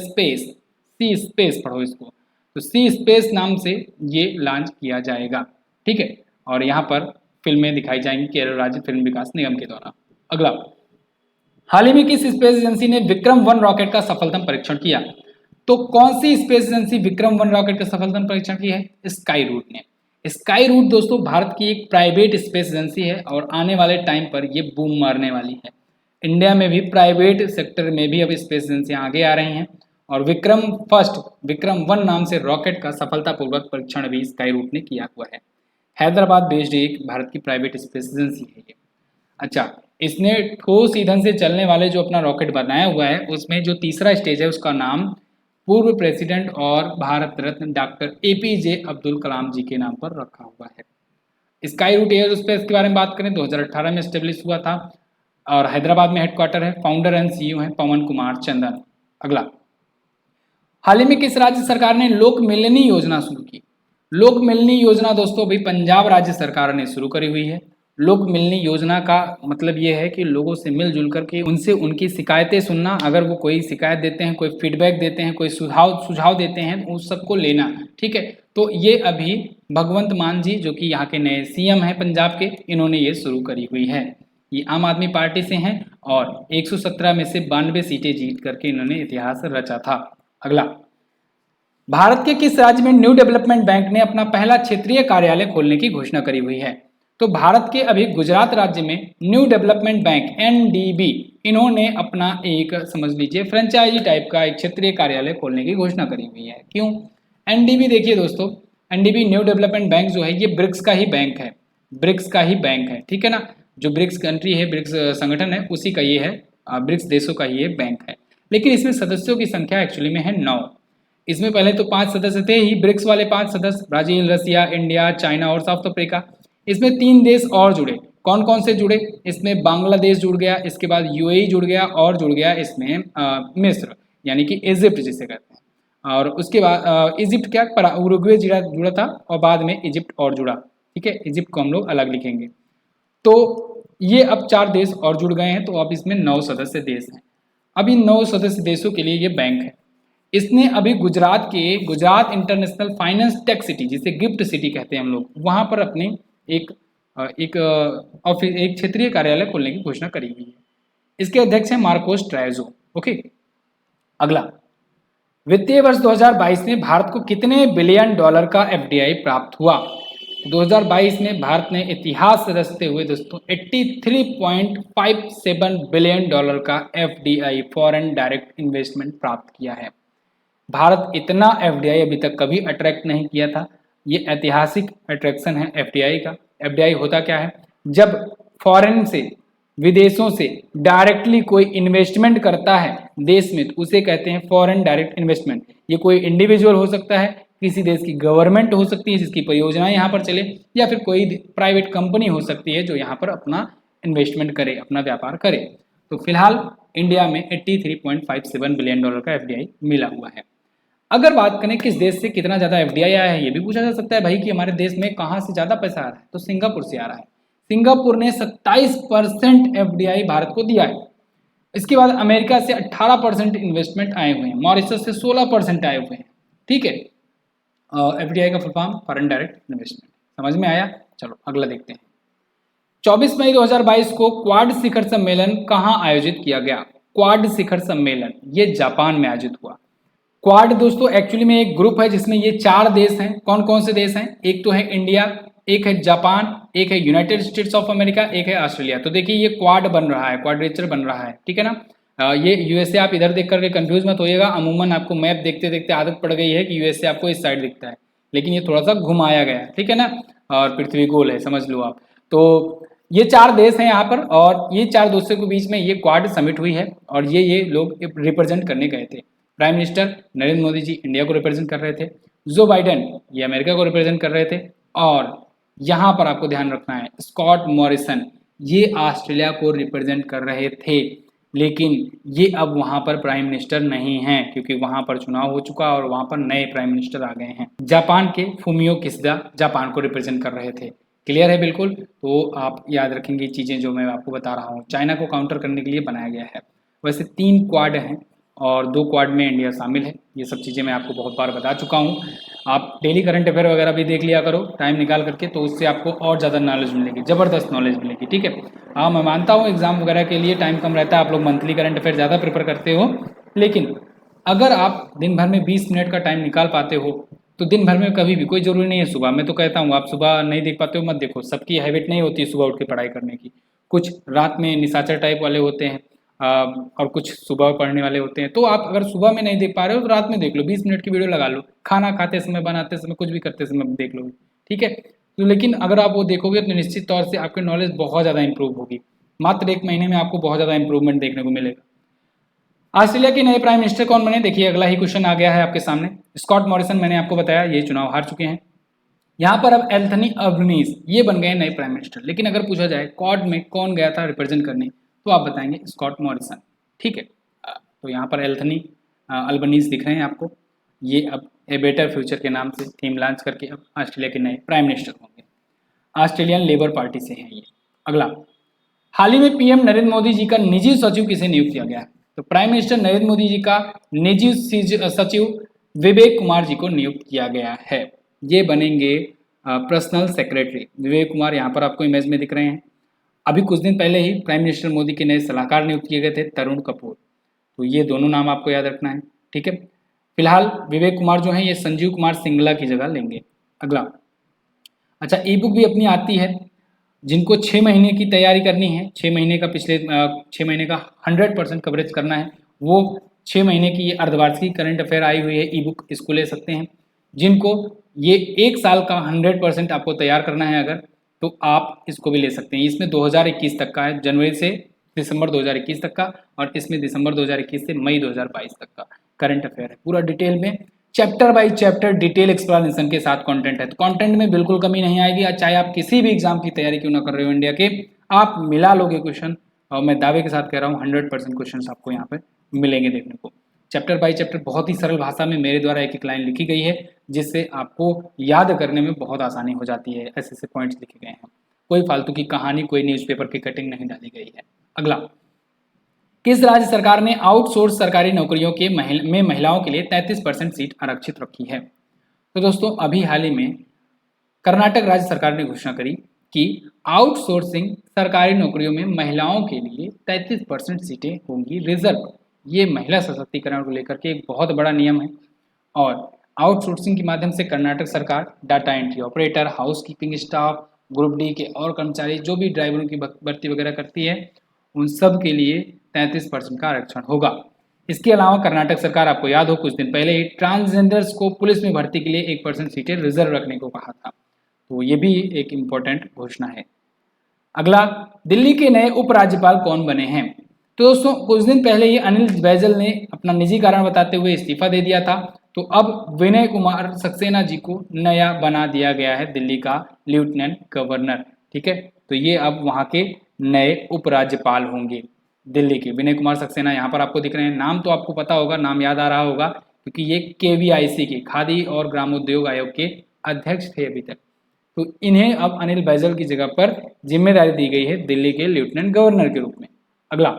Speaker 1: स्पेस पढ़ो इसको। तो सी स्पेस नाम से ये लॉन्च किया जाएगा, ठीक है। और यहाँ पर फिल्में दिखाई जाएंगी केरल राज्य फिल्म विकास निगम के द्वारा। अगला, हाल ही में किस स्पेस एजेंसी ने विक्रम-1 रॉकेट का सफलतम परीक्षण किया? तो कौन सी स्पेस एजेंसी विक्रम-1 रॉकेट का सफलतम परीक्षण की है? स्काई रूट ने। स्काई रूट दोस्तों भारत की एक प्राइवेट स्पेस एजेंसी है और आने वाले टाइम पर ये बूम मारने वाली है। इंडिया में भी प्राइवेट सेक्टर में भी अब स्पेस एजेंसियां आगे आ रही हैं और विक्रम-1 नाम से रॉकेट का सफलतापूर्वक परीक्षण भी स्काई रूट ने किया हुआ है। हैदराबाद बेस्ड एक भारत की प्राइवेट स्पेस एजेंसी है ये। अच्छा, इसने ठोस ईंधन से चलने वाले जो अपना रॉकेट बनाया हुआ है उसमें जो तीसरा स्टेज है उसका नाम पूर्व प्रेसिडेंट और भारत रत्न डॉक्टर एपीजे अब्दुल कलाम जी के नाम पर रखा हुआ है। स्काई रूट एयरोस्पेस के बारे में बात करें 2018 में स्टेब्लिश हुआ था और हैदराबाद में हेडक्वार्टर है। फाउंडर एंड सीईओ हैं पवन कुमार चंदन। अगला, हाल ही में किस राज्य सरकार ने लोक मिलनी योजना शुरू की? लोक मिलनी योजना दोस्तों अभी पंजाब राज्य सरकार ने शुरू करी हुई है। लोक मिलनी योजना का मतलब ये है कि लोगों से मिलजुल करके उनसे उनकी शिकायतें सुनना, अगर वो कोई शिकायत देते हैं, कोई फीडबैक देते हैं, कोई सुझाव देते हैं तो उस सबको लेना, ठीक है। तो ये अभी भगवंत मान जी जो कि यहाँ के नए सीएम हैं पंजाब के, इन्होंने ये शुरू करी हुई है। ये आम आदमी पार्टी से हैं और 117 में से 92 सीटें जीत करके इन्होंने इतिहास रचा था। अगला, भारत के किस राज्य में न्यू डेवलपमेंट बैंक ने अपना पहला क्षेत्रीय कार्यालय खोलने की घोषणा करी हुई है? तो भारत के अभी गुजरात राज्य में न्यू डेवलपमेंट बैंक एनडीबी इन्होंने अपना एक समझ लीजिए फ्रेंचाइजी टाइप का एक क्षेत्रीय कार्यालय खोलने की घोषणा करी हुई है। क्यों? एनडीबी देखिए दोस्तों, एनडीबी न्यू डेवलपमेंट बैंक जो है ये ब्रिक्स का ही बैंक है, ठीक है ना। जो ब्रिक्स कंट्री है, ब्रिक्स संगठन है, उसी का ये है, ब्रिक्स देशों का ये बैंक है। लेकिन इसमें सदस्यों की संख्या एक्चुअली में है 9। इसमें पहले तो 5 सदस्य थे ही, ब्रिक्स वाले 5 सदस्य, ब्राजील, रसिया, इंडिया, चाइना और साउथ अफ्रीका। इसमें 3 देश और जुड़े। कौन कौन से जुड़े? इसमें बांग्लादेश जुड़ गया, इसके बाद यूएई जुड़ गया और जुड़ गया इसमें मिस्र यानी कि इजिप्ट जिसे कहते हैं। और उसके बाद इजिप्ट क्या उरुग्वे जुड़ा था और बाद में इजिप्ट और जुड़ा, ठीक है। इजिप्ट को हम लोग अलग लिखेंगे। तो ये अब 4 देश और जुड़ गए हैं, तो अब इसमें 9 सदस्य देश हैं। अब इन 9 सदस्य देशों के लिए ये बैंक है। इसने अभी Gujarat international finance tech city जिसे गिफ्ट सिटी कहते हैं हम लोग, वहां पर अपने एक क्षेत्रीय कार्यालय खोलने की घोषणा करी हुई है। इसके अध्यक्ष हैं मार्कोस ट्रायजो। ओके, अगला, वित्तीय वर्ष 2022 में भारत को कितने बिलियन डॉलर का एफडीआई प्राप्त हुआ? 2022 में भारत ने इतिहास रचते हुए दोस्तों 83.57 बिलियन डॉलर का एफडीआई फॉरेन डायरेक्ट इन्वेस्टमेंट प्राप्त किया है। भारत इतना एफडीआई अभी तक कभी अट्रैक्ट नहीं किया था। ये ऐतिहासिक अट्रैक्शन है एफडीआई का। एफडीआई होता क्या है? जब फॉरेन से, विदेशों से डायरेक्टली कोई इन्वेस्टमेंट करता है देश में तो उसे कहते हैं फॉरेन डायरेक्ट इन्वेस्टमेंट। ये कोई इंडिविजुअल हो सकता है, किसी देश की गवर्नमेंट हो सकती है जिसकी परियोजनाएं यहाँ पर चले, या फिर कोई प्राइवेट कंपनी हो सकती है जो यहाँ पर अपना इन्वेस्टमेंट करे, अपना व्यापार करे। तो फिलहाल इंडिया में 83.57 बिलियन डॉलर का एफडीआई मिला हुआ है। अगर बात करें किस देश से कितना ज़्यादा एफडीआई आया है, ये भी पूछा जा सकता है भाई कि हमारे देश में कहाँ से ज़्यादा पैसा आ रहा है, तो सिंगापुर से आ रहा है। सिंगापुर ने 27% एफडीआई भारत को दिया है। इसके बाद अमेरिका से 18% इन्वेस्टमेंट आए हुए हैं, मॉरिशस से 16% आए हुए हैं, ठीक है। एफडीआई का full form foreign direct investment. समझ में आया? चलो अगला देखते हैं। 24 मई 2022 को क्वाड शिखर सम्मेलन कहाँ आयोजित किया गया? क्वाड शिखर सम्मेलन ये जापान में आयोजित हुआ। क्वाड दोस्तों एक्चुअली में एक ग्रुप है जिसमें ये 4 देश हैं। कौन कौन से देश हैं? एक तो है इंडिया, एक है जापान, एक है यूनाइटेड स्टेट्स ऑफ अमेरिका, एक है ऑस्ट्रेलिया। तो देखिए ये क्वाड बन रहा है, क्वाड्रेचर बन रहा है, ठीक है ना। ये यूएसए आप इधर देख करके कंफ्यूज मत होइएगा, अमूमन आपको मैप देखते देखते आदत पड़ गई है कि यूएसए आपको इस साइड दिखता है, लेकिन ये थोड़ा सा घुमाया गया है, ठीक है ना। और पृथ्वी गोल है, समझ लो आप। तो ये 4 देश हैं यहाँ पर, और ये 4 देशों के बीच में ये क्वाड समिट हुई है, और ये लोग रिप्रेजेंट करने गए थे। Prime minister Narendra Modi ji India को रिप्रेजेंट कर रहे थे, जो बाइडेन ये अमेरिका को रिप्रेजेंट कर रहे थे, और यहाँ पर आपको ध्यान रखना है स्कॉट मॉरिसन ये ऑस्ट्रेलिया को रिप्रेजेंट कर रहे थे, लेकिन ये अब वहां पर प्राइम मिनिस्टर नहीं हैं, क्योंकि वहां पर चुनाव हो चुका और वहां पर नए प्राइम मिनिस्टर आ गए हैं। जापान के फूमियो किशिदा जापान को रिप्रेजेंट कर रहे थे। क्लियर है बिल्कुल। तो आप याद रखेंगे चीज़ें जो मैं आपको बता रहा हूँ, चाइना को काउंटर करने के लिए बनाया गया है। वैसे 3 क्वाड हैं और 2 क्वाड में इंडिया शामिल है। ये सब चीज़ें मैं आपको बहुत बार बता चुका हूँ। आप डेली करंट अफेयर वगैरह भी देख लिया करो टाइम निकाल करके, तो उससे आपको और ज़्यादा नॉलेज मिलेगी, ज़बरदस्त नॉलेज मिलेगी, ठीक है। हाँ, मैं मानता हूँ एग्जाम वगैरह के लिए टाइम कम रहता है, आप लोग मंथली करंट अफेयर ज़्यादा प्रेफर करते हो, लेकिन अगर आप दिन भर में 20 मिनट का टाइम निकाल पाते हो तो दिन भर में कभी भी, कोई ज़रूरी नहीं है सुबह, मैं तो कहता हूँ आप सुबह नहीं देख पाते हो मत देखो, सबकी हैबिट नहीं होती सुबह उठ के पढ़ाई करने की। कुछ रात में निशाचर टाइप वाले होते हैं, और कुछ सुबह पढ़ने वाले होते हैं। तो आप अगर सुबह में नहीं देख पा रहे हो तो रात में देख लो, 20 मिनट की वीडियो लगा लो, खाना खाते समय, बनाते समय, कुछ भी करते समय देख लो, ठीक है। तो लेकिन अगर आप वो देखोगे तो निश्चित तौर से आपकी नॉलेज बहुत ज़्यादा इंप्रूव होगी, मात्र 1 महीने में आपको बहुत ज़्यादा इंप्रूवमेंट देखने को मिलेगा। ऑस्ट्रेलिया के नए प्राइम मिनिस्टर कौन बने, देखिए अगला ही क्वेश्चन आ गया है आपके सामने। स्कॉट मॉरिसन, मैंने आपको बताया ये चुनाव हार चुके हैं। यहाँ पर अब एंथनी अल्बनीज़ ये बन गए नए प्राइम मिनिस्टर। लेकिन अगर पूछा जाए क्वाड में कौन गया था रिप्रेजेंट करने, तो आप बताएंगे स्कॉट मॉरिसन, ठीक है। तो यहाँ पर एंथनी अल्बनीज़ दिख रहे हैं आपको, ये अब ए बेटर फ्यूचर के नाम से थीम लॉन्च करके अब ऑस्ट्रेलिया के नए प्राइम मिनिस्टर होंगे। ऑस्ट्रेलियन लेबर पार्टी से हैं ये। अगला, हाल ही में पीएम नरेंद्र मोदी जी का निजी सचिव किसे नियुक्त किया गया है, तो प्राइम मिनिस्टर नरेंद्र मोदी जी का निजी सचिव विवेक कुमार जी को नियुक्त किया गया है। ये बनेंगे पर्सनल सेक्रेटरी। विवेक कुमार यहाँ पर आपको इमेज में दिख रहे हैं। अभी कुछ दिन पहले ही प्राइम मिनिस्टर मोदी के नए सलाहकार नियुक्त किए गए थे, तरुण कपूर। तो ये दोनों नाम आपको याद रखना है, ठीक है। फिलहाल विवेक कुमार जो है ये संजीव कुमार सिंगला की जगह लेंगे। अगला, अच्छा, ई बुक भी अपनी आती है। जिनको 6 महीने की तैयारी करनी है, 6 महीने का 6 महीने का 100% कवरेज करना है, वो 6 महीने की ये अर्धवार्षिक करंट अफेयर आई हुई है ई बुक, इसको ले सकते हैं। जिनको ये 1 साल का 100% आपको तैयार करना है अगर, तो आप इसको भी ले सकते हैं। इसमें 2021 तक का है, जनवरी से दिसंबर 2021 तक का, और इसमें दिसंबर 2021 से मई 2022 तक का करंट अफेयर है। पूरा डिटेल में chapter by chapter detail explanation के साथ कंटेंट है। तो कंटेंट में बिल्कुल कमी नहीं आएगी, चाहे आप किसी भी एग्जाम की तैयारी क्यों ना कर रहे हो इंडिया के, आप मिला लोगे क्वेश्चन, और मैं दावे के साथ कह रहा हूँ 100% क्वेश्चन आपको यहाँ पे मिलेंगे देखने को। चैप्टर बाय चैप्टर बहुत ही सरल भाषा में मेरे द्वारा एक एक लाइन लिखी गई है, जिससे आपको याद करने में बहुत आसानी हो जाती है। ऐसे ऐसे पॉइंट्स लिखे गए हैं, कोई फालतू की कहानी, कोई न्यूज़पेपर की कटिंग नहीं डाली गई है। अगला, किस राज्य सरकार ने आउटसोर्स सरकारी नौकरियों के में महिलाओं के लिए 33% सीट आरक्षित रखी है, तो दोस्तों अभी हाल ही में कर्नाटक राज्य सरकार ने घोषणा करी कि आउटसोर्सिंग सरकारी नौकरियों में महिलाओं के लिए 33% सीटें होंगी रिजर्व। ये महिला सशक्तिकरण को लेकर के एक बहुत बड़ा नियम है, और आउटसोर्सिंग के माध्यम से कर्नाटक सरकार data entry operator, housekeeping staff, group D के और कर्मचारी, जो भी ड्राइवरों की भर्ती वगैरह करती है, उन सब के लिए 33% का आरक्षण होगा। इसके अलावा कर्नाटक सरकार, आपको याद हो कुछ दिन पहले ही ट्रांसजेंडर्स को पुलिस में भर्ती के लिए 1% सीटें रिजर्व रखने को कहा था। तो ये भी एक इम्पोर्टेंट घोषणा है। अगला, दिल्ली के नए उपराज्यपाल कौन बने हैं, तो दोस्तों कुछ दिन पहले ही अनिल बैजल ने अपना निजी कारण बताते हुए इस्तीफा दे दिया था। तो अब विनय कुमार सक्सेना जी को नया बना दिया गया है दिल्ली का लेफ्टिनेंट गवर्नर, ठीक है। तो ये अब वहाँ के नए उपराज्यपाल होंगे दिल्ली के। विनय कुमार सक्सेना यहाँ पर आपको दिख रहे हैं, नाम तो आपको पता होगा, नाम याद आ रहा होगा, क्योंकि ये KVIC के खादी और ग्रामोद्योग आयोग के अध्यक्ष थे अभी तक। तो इन्हें अब अनिल बैजल की जगह पर जिम्मेदारी दी गई है दिल्ली के लेफ्टिनेंट गवर्नर के रूप में। अगला,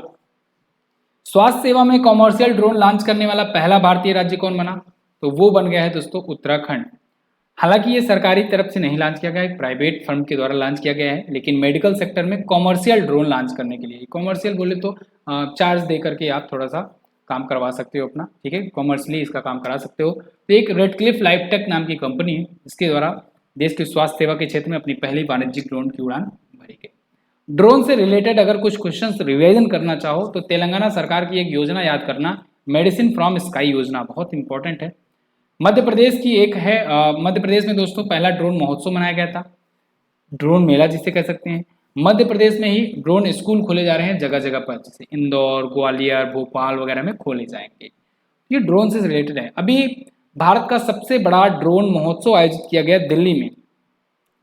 Speaker 1: स्वास्थ्य सेवा में कॉमर्शियल ड्रोन लॉन्च करने वाला पहला भारतीय राज्य कौन बना, तो वो बन गया है दोस्तों उत्तराखंड। हालांकि ये सरकारी तरफ से नहीं लॉन्च किया गया, एक प्राइवेट फर्म के द्वारा लॉन्च किया गया है, लेकिन मेडिकल सेक्टर में कॉमर्शियल ड्रोन लॉन्च करने के लिए, कॉमर्शियल बोले तो चार्ज दे करके आप थोड़ा सा काम करवा सकते हो अपना, ठीक है, कॉमर्शियली इसका काम करा सकते हो। तो एक रेडक्लिफ लाइफटेक नाम की कंपनी है, इसके द्वारा देश की स्वास्थ्य सेवा के क्षेत्र में अपनी पहली वाणिज्यिक ड्रोन की उड़ान भरी गई। ड्रोन से रिलेटेड अगर कुछ क्वेश्चंस रिवीजन करना चाहो तो तेलंगाना सरकार की एक योजना याद करना, मेडिसिन फ्रॉम स्काई योजना, बहुत इंपॉर्टेंट है। मध्य प्रदेश की एक है, मध्य प्रदेश में दोस्तों पहला ड्रोन महोत्सव मनाया गया था, ड्रोन मेला जिसे कह सकते हैं। मध्य प्रदेश में ही ड्रोन स्कूल खोले जा रहे हैं जगह जगह पर, जैसे इंदौर, ग्वालियर, भोपाल वगैरह में खोले जाएंगे। ये ड्रोन से रिलेटेड है। अभी भारत का सबसे बड़ा ड्रोन महोत्सव आयोजित किया गया दिल्ली में।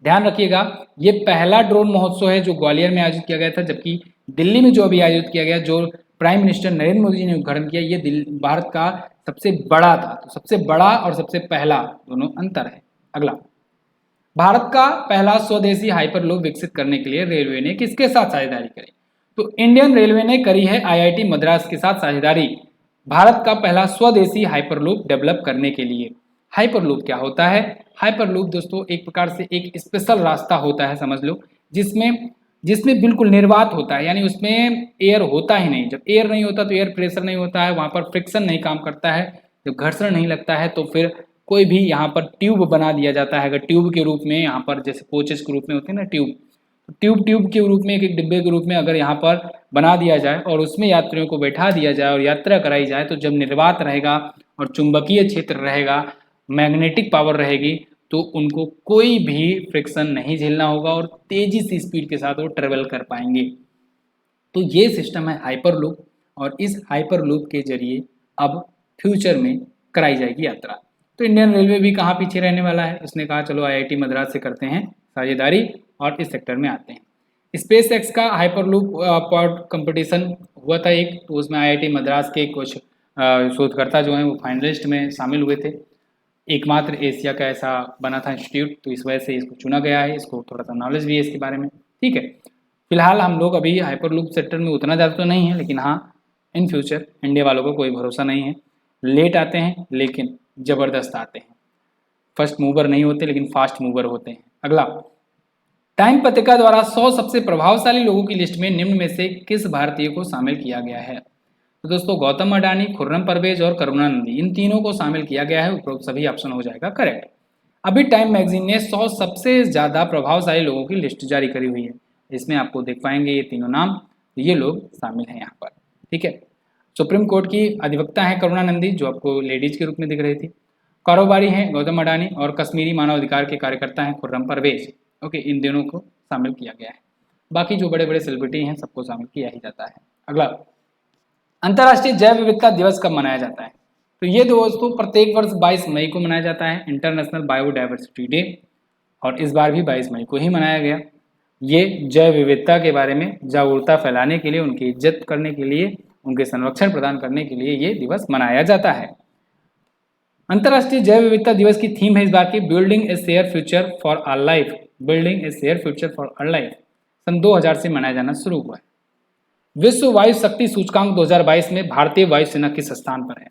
Speaker 1: ध्यान रखिएगा, ये पहला ड्रोन महोत्सव है जो ग्वालियर में आयोजित किया गया था, जबकि दिल्ली में जो अभी आयोजित किया गया, जो प्राइम मिनिस्टर नरेंद्र मोदी जी ने उद्घाटन किया, ये भारत का सबसे बड़ा था। तो सबसे बड़ा और सबसे पहला दोनों अंतर है। अगला, भारत का पहला स्वदेशी हाइपरलूप विकसित करने के लिए रेलवे ने किसके साथ साझेदारी करी? तो इंडियन रेलवे ने करी है आईआईटी मद्रास के साथ साझेदारी, भारत का पहला स्वदेशी हाइपरलूप डेवलप करने के लिए। हाइपरलूप क्या होता है? हाइपरलूप दोस्तों एक प्रकार से एक स्पेशल रास्ता होता है, समझ लो, जिसमें जिसमें बिल्कुल निर्वात होता है, यानी उसमें एयर होता ही नहीं। जब एयर नहीं होता तो एयर प्रेशर नहीं होता है, वहाँ पर फ्रिक्शन नहीं काम करता है, जब घर्षण नहीं लगता है तो फिर कोई भी यहाँ पर ट्यूब बना दिया जाता है। अगर ट्यूब के रूप में यहाँ पर जैसे कोचेस के रूप में होते हैं ना ट्यूब, ट्यूब के रूप में एक डिब्बे के रूप में अगर यहाँ पर बना दिया जाए और उसमें यात्रियों को बैठा दिया जाए और यात्रा कराई जाए, तो जब निर्वात रहेगा और चुंबकीय क्षेत्र रहेगा, मैग्नेटिक पावर रहेगी, तो उनको कोई भी फ्रिक्शन नहीं झेलना होगा और तेजी से स्पीड के साथ वो ट्रेवल कर पाएंगे। तो ये सिस्टम है हाइपरलूप, और इस हाइपरलूप के जरिए अब फ्यूचर में कराई जाएगी यात्रा। तो इंडियन रेलवे भी कहाँ पीछे रहने वाला है, उसने कहा चलो आईआईटी मद्रास से करते हैं साझेदारी और इस सेक्टर में आते हैं। स्पेस एक्स का हाइपरलूप पॉड कंपटीशन हुआ था एक, तो उसमें आईआईटी मद्रास के कुछ शोधकर्ता जो हैं वो फाइनलिस्ट में शामिल हुए थे। एकमात्र एशिया का ऐसा बना था इंस्टीट्यूट, तो इस वजह से इसको चुना गया है। इसको थोड़ा सा नॉलेज भी है इसके बारे में, ठीक है। फिलहाल हम लोग अभी हाइपरलूप सेक्टर में उतना ज़्यादा तो नहीं है, लेकिन हाँ इन फ्यूचर इंडिया वालों को कोई भरोसा नहीं है। लेट आते हैं लेकिन ज़बरदस्त आते हैं, फर्स्ट मूवर नहीं होते लेकिन फास्ट मूवर होते हैं। अगला, टाइम पत्रिका द्वारा 100 सबसे प्रभावशाली लोगों की लिस्ट में निम्न में से किस भारतीय को शामिल किया गया है? तो दोस्तों गौतम अडानी, खुर्रम परवेज और करुणानिधि, इन तीनों को शामिल किया गया है। उपरोक्त सभी ऑप्शन हो जाएगा करेक्ट। अभी टाइम मैगजीन ने 100 सबसे ज़्यादा प्रभावशाली लोगों की लिस्ट जारी करी हुई है, इसमें आपको देख पाएंगे ये तीनों नाम, ये लोग शामिल हैं यहाँ पर, ठीक है। सुप्रीम कोर्ट की अधिवक्ता है करुणानिधि, जो आपको लेडीज के रूप में दिख रही थी। कारोबारी हैं गौतम अडानी और कश्मीरी मानवाधिकार के कार्यकर्ता हैं खुर्रम परवेज। ओके, इन दोनों को शामिल किया गया है। बाकी जो बड़े बड़े सेलिब्रिटी हैं सबको शामिल किया ही जाता है। अगला, अंतर्राष्ट्रीय जैव विविधता दिवस कब मनाया जाता है? तो ये दोस्तों प्रत्येक वर्ष 22 मई को मनाया जाता है, इंटरनेशनल बायोडाइवर्सिटी डे, और इस बार भी 22 मई को ही मनाया गया। ये जैव विविधता के बारे में जागरूकता फैलाने के लिए, उनकी इज्जत करने के लिए, उनके संरक्षण प्रदान करने के लिए ये दिवस मनाया जाता है। अंतर्राष्ट्रीय जैव विविधता दिवस की थीम है इस बार की building a share future for our life, building a share future for our life. सन 2000 से मनाया जाना शुरू हुआ है। विश्व वायु शक्ति सूचकांक 2022 में भारतीय वायुसेना किस स्थान पर है?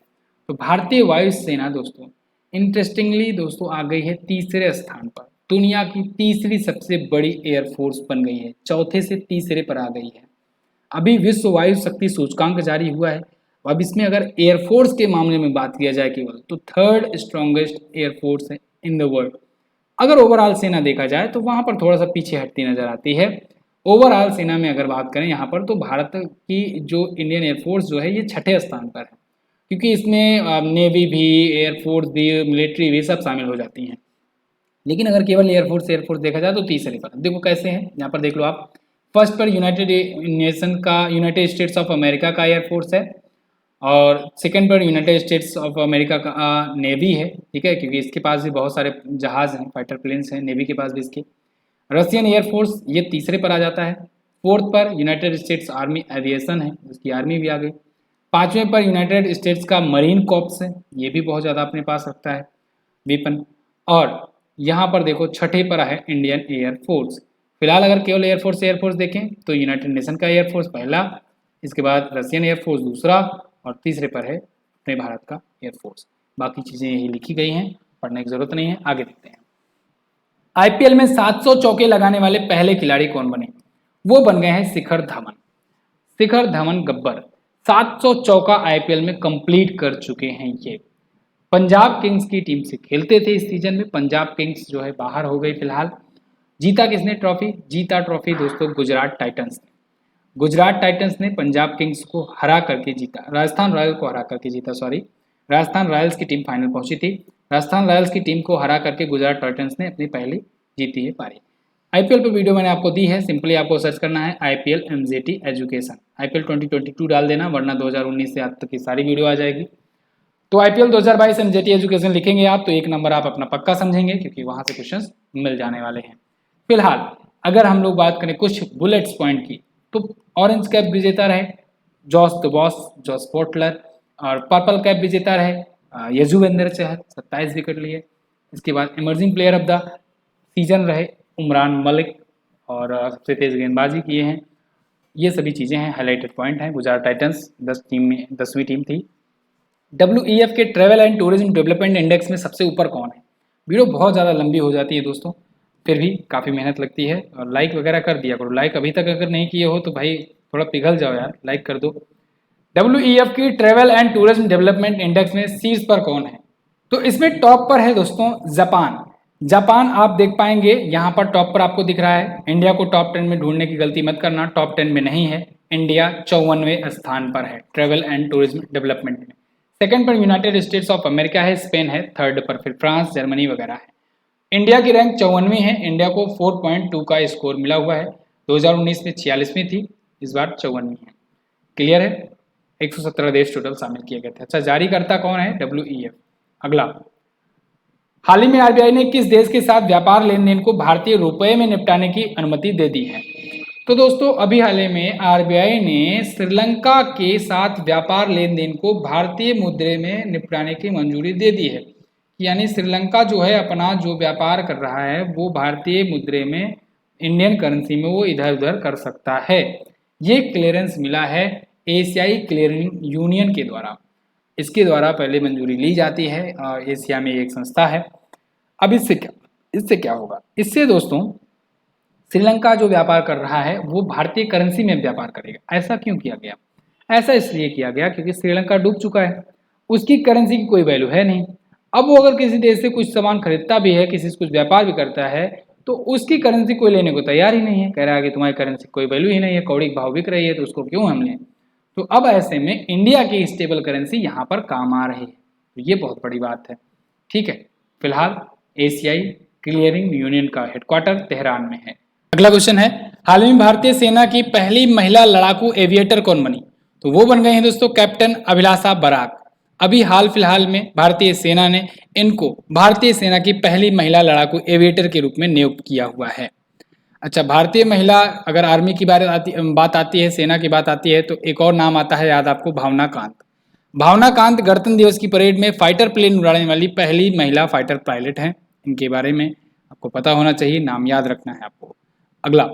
Speaker 1: तो भारतीय वायुसेना दोस्तों इंटरेस्टिंगली दोस्तों आ गई है तीसरे स्थान पर। दुनिया की तीसरी सबसे बड़ी एयरफोर्स बन गई है, चौथे से तीसरे पर आ गई है। अभी विश्व वायु शक्ति सूचकांक जारी हुआ है, अब इसमें अगर एयरफोर्स के मामले में बात किया जाए केवल, तो थर्ड स्ट्रॉन्गेस्ट एयरफोर्स है इन द वर्ल्ड। अगर ओवरऑल सेना देखा जाए तो वहाँ पर थोड़ा सा पीछे हटती नजर आती है। ओवरऑल सेना में अगर बात करें यहाँ पर, तो भारत की जो इंडियन एयरफोर्स जो है ये 6ठे स्थान पर है, क्योंकि इसमें नेवी भी, एयरफोर्स भी, मिलिट्री भी सब शामिल हो जाती हैं। लेकिन अगर केवल एयरफोर्स देखा जाए तो तीसरे पर। देखो कैसे हैं, यहाँ पर देख लो आप। फर्स्ट पर यूनाइटेड स्टेट्स ऑफ अमेरिका का एयरफोर्स है, और सेकंड पर यूनाइटेड स्टेट्स ऑफ अमेरिका का नेवी है, ठीक है, क्योंकि इसके पास भी बहुत सारे जहाज हैं, फाइटर प्लेन्स हैं नेवी के पास भी इसके। रशियन एयरफोर्स ये तीसरे पर आ जाता है। फोर्थ पर यूनाइटेड स्टेट्स आर्मी एविएशन है, उसकी आर्मी भी आ गई। पाँचवें पर यूनाइटेड स्टेट्स का मरीन कॉर्प्स है, ये भी बहुत ज़्यादा अपने पास रखता है वेपन। और यहाँ पर देखो छठे पर है इंडियन एयरफोर्स। फिलहाल अगर केवल एयरफोर्स देखें तो यूनाइटेड नेशन का एयरफोर्स पहला, इसके बाद रशियन एयरफोर्स दूसरा, और तीसरे पर है अपने भारत का एयरफोर्स। बाकी चीज़ें यही लिखी गई हैं, पढ़ने की जरूरत नहीं है। आगे देखते हैं। आईपीएल में 700 चौके लगाने वाले पहले खिलाड़ी कौन बने? वो बन गए हैं शिखर धवन। शिखर धवन गब्बर 700 चौका आईपीएल में कंप्लीट कर चुके हैं। ये पंजाब किंग्स की टीम से खेलते थे इस सीजन में। पंजाब किंग्स जो है बाहर हो गई फिलहाल, जीता किसने ट्रॉफी? जीता ट्रॉफी दोस्तों गुजरात टाइटंस ने। गुजरात टाइटंस ने पंजाब किंग्स को हरा करके जीता, राजस्थान रॉयल्स को हरा करके जीता, सॉरी, राजस्थान रॉयल्स की टीम फाइनल पहुंची थी। राजस्थान रॉयल्स की टीम को हरा करके गुजरात टाइटंस ने अपनी पहली जीती है पारी। आईपीएल पर वीडियो मैंने आपको दी है, सिंपली आपको सर्च करना है आईपीएल एमजेटी एजुकेशन, आईपीएल 2022 डाल देना, वरना 2019 से आज तक की सारी वीडियो आ जाएगी। तो आईपीएल 2022 एमजेटी एजुकेशन लिखेंगे आप तो एक नंबर आप अपना पक्का समझेंगे, क्योंकि वहां से क्वेश्चंस मिल जाने वाले हैं। फिलहाल अगर हम लोग बात करें कुछ बुलेट्स पॉइंट की, तो ऑरेंज कैप विजेता रहे Jos the boss, Jos Buttler, और पर्पल कैप विजेता रहे यजुवेंद्र चहल, 27 विकेट लिए। इसके बाद emerging player of the season रहे उमरान मलिक, और सबसे तेज गेंदबाजी किए हैं। ये सभी चीज़ें हैं, हाईलाइटेड पॉइंट हैं। गुजरात टाइटंस 10वीं टीम थी। WEF के travel and tourism development index में सबसे ऊपर कौन है? वीडियो बहुत ज़्यादा लंबी हो जाती है दोस्तों, फिर भी काफ़ी मेहनत लगती है, और लाइक वगैरह कर दिया करो। लाइक अभी तक अगर नहीं किए हो तो भाई थोड़ा पिघल जाओ यार, लाइक कर दो। WEF की travel and tourism development index में शीर्ष पर कौन है? तो इसमें टॉप पर है दोस्तों जापान। जापान आप देख पाएंगे यहाँ पर टॉप पर आपको दिख रहा है। इंडिया को टॉप 10 में ढूंढने की गलती मत करना, टॉप 10 में नहीं है। इंडिया 54वें स्थान पर है ट्रैवल एंड टूरिज्म डेवलपमेंट में। सेकंड पर यूनाइटेड स्टेट्स ऑफ अमेरिका है, स्पेन है, थर्ड पर फिर फ्रांस, जर्मनी वगैरह है। इंडिया की रैंक 54वीं है। इंडिया को 4.2 का स्कोर मिला हुआ है। 2019 में 46वीं थी, इस बार 54वीं है। क्लियर है? 117 देश टोटल शामिल किए गए थे। अच्छा, जारी करता कौन है? WEF। अगला, हाल ही में आरबीआई ने किस देश के साथ व्यापार लेन देन को भारतीय रुपए में निपटाने की अनुमति दे दी है? तो दोस्तों अभी हाल ही में आरबीआई ने श्रीलंका के साथ व्यापार लेन देन को भारतीय मुद्रे में निपटाने की मंजूरी दे दी है। यानी श्रीलंका जो है अपना जो व्यापार कर रहा है वो भारतीय मुद्रे में, इंडियन करेंसी में वो इधर उधर कर सकता है। ये क्लियरेंस मिला है एशियाई क्लियरिंग यूनियन के द्वारा। इसके द्वारा पहले मंजूरी ली जाती है, एशिया में एक संस्था है। अब इससे क्या होगा? इससे दोस्तों श्रीलंका जो व्यापार कर रहा है वो भारतीय करेंसी में व्यापार करेगा। ऐसा क्यों किया गया? ऐसा इसलिए किया गया क्योंकि श्रीलंका डूब चुका है, उसकी करेंसी की कोई वैल्यू है नहीं। अब वो अगर किसी देश से कुछ सामान खरीदता भी है, किसी से कुछ व्यापार भी करता है, तो उसकी करेंसी कोई लेने को तैयार ही नहीं है। कह रहा है कि तुम्हारी करेंसी कोई वैल्यू ही नहीं है, कौड़ी भाव बिक रही है, तो उसको क्यों हम लें? तो अब ऐसे में इंडिया की स्टेबल करेंसी यहाँ पर काम आ रही है, तो ये बहुत बड़ी बात है। ठीक है, फिलहाल एशियाई क्लियरिंग यूनियन का हेडक्वार्टर तेहरान में है। अगला क्वेश्चन है, हाल में भारतीय सेना की पहली महिला लड़ाकू एविएटर कौन बनी? तो वो बन गए हैं दोस्तों कैप्टन अभिलाषा बराक। अभी हाल फिलहाल में भारतीय सेना ने इनको भारतीय सेना की पहली महिला लड़ाकू एविएटर के रूप में नियुक्त किया हुआ है। अच्छा, भारतीय महिला, अगर आर्मी की बात आती है, सेना की बात आती है, तो एक और नाम आता है याद आपको, भावना कांत। भावना कांत गणतंत्र दिवस की परेड में फाइटर प्लेन उड़ाने वाली पहली महिला फाइटर पायलट हैं। इनके बारे में आपको पता होना चाहिए, नाम याद रखना है आपको। अगला,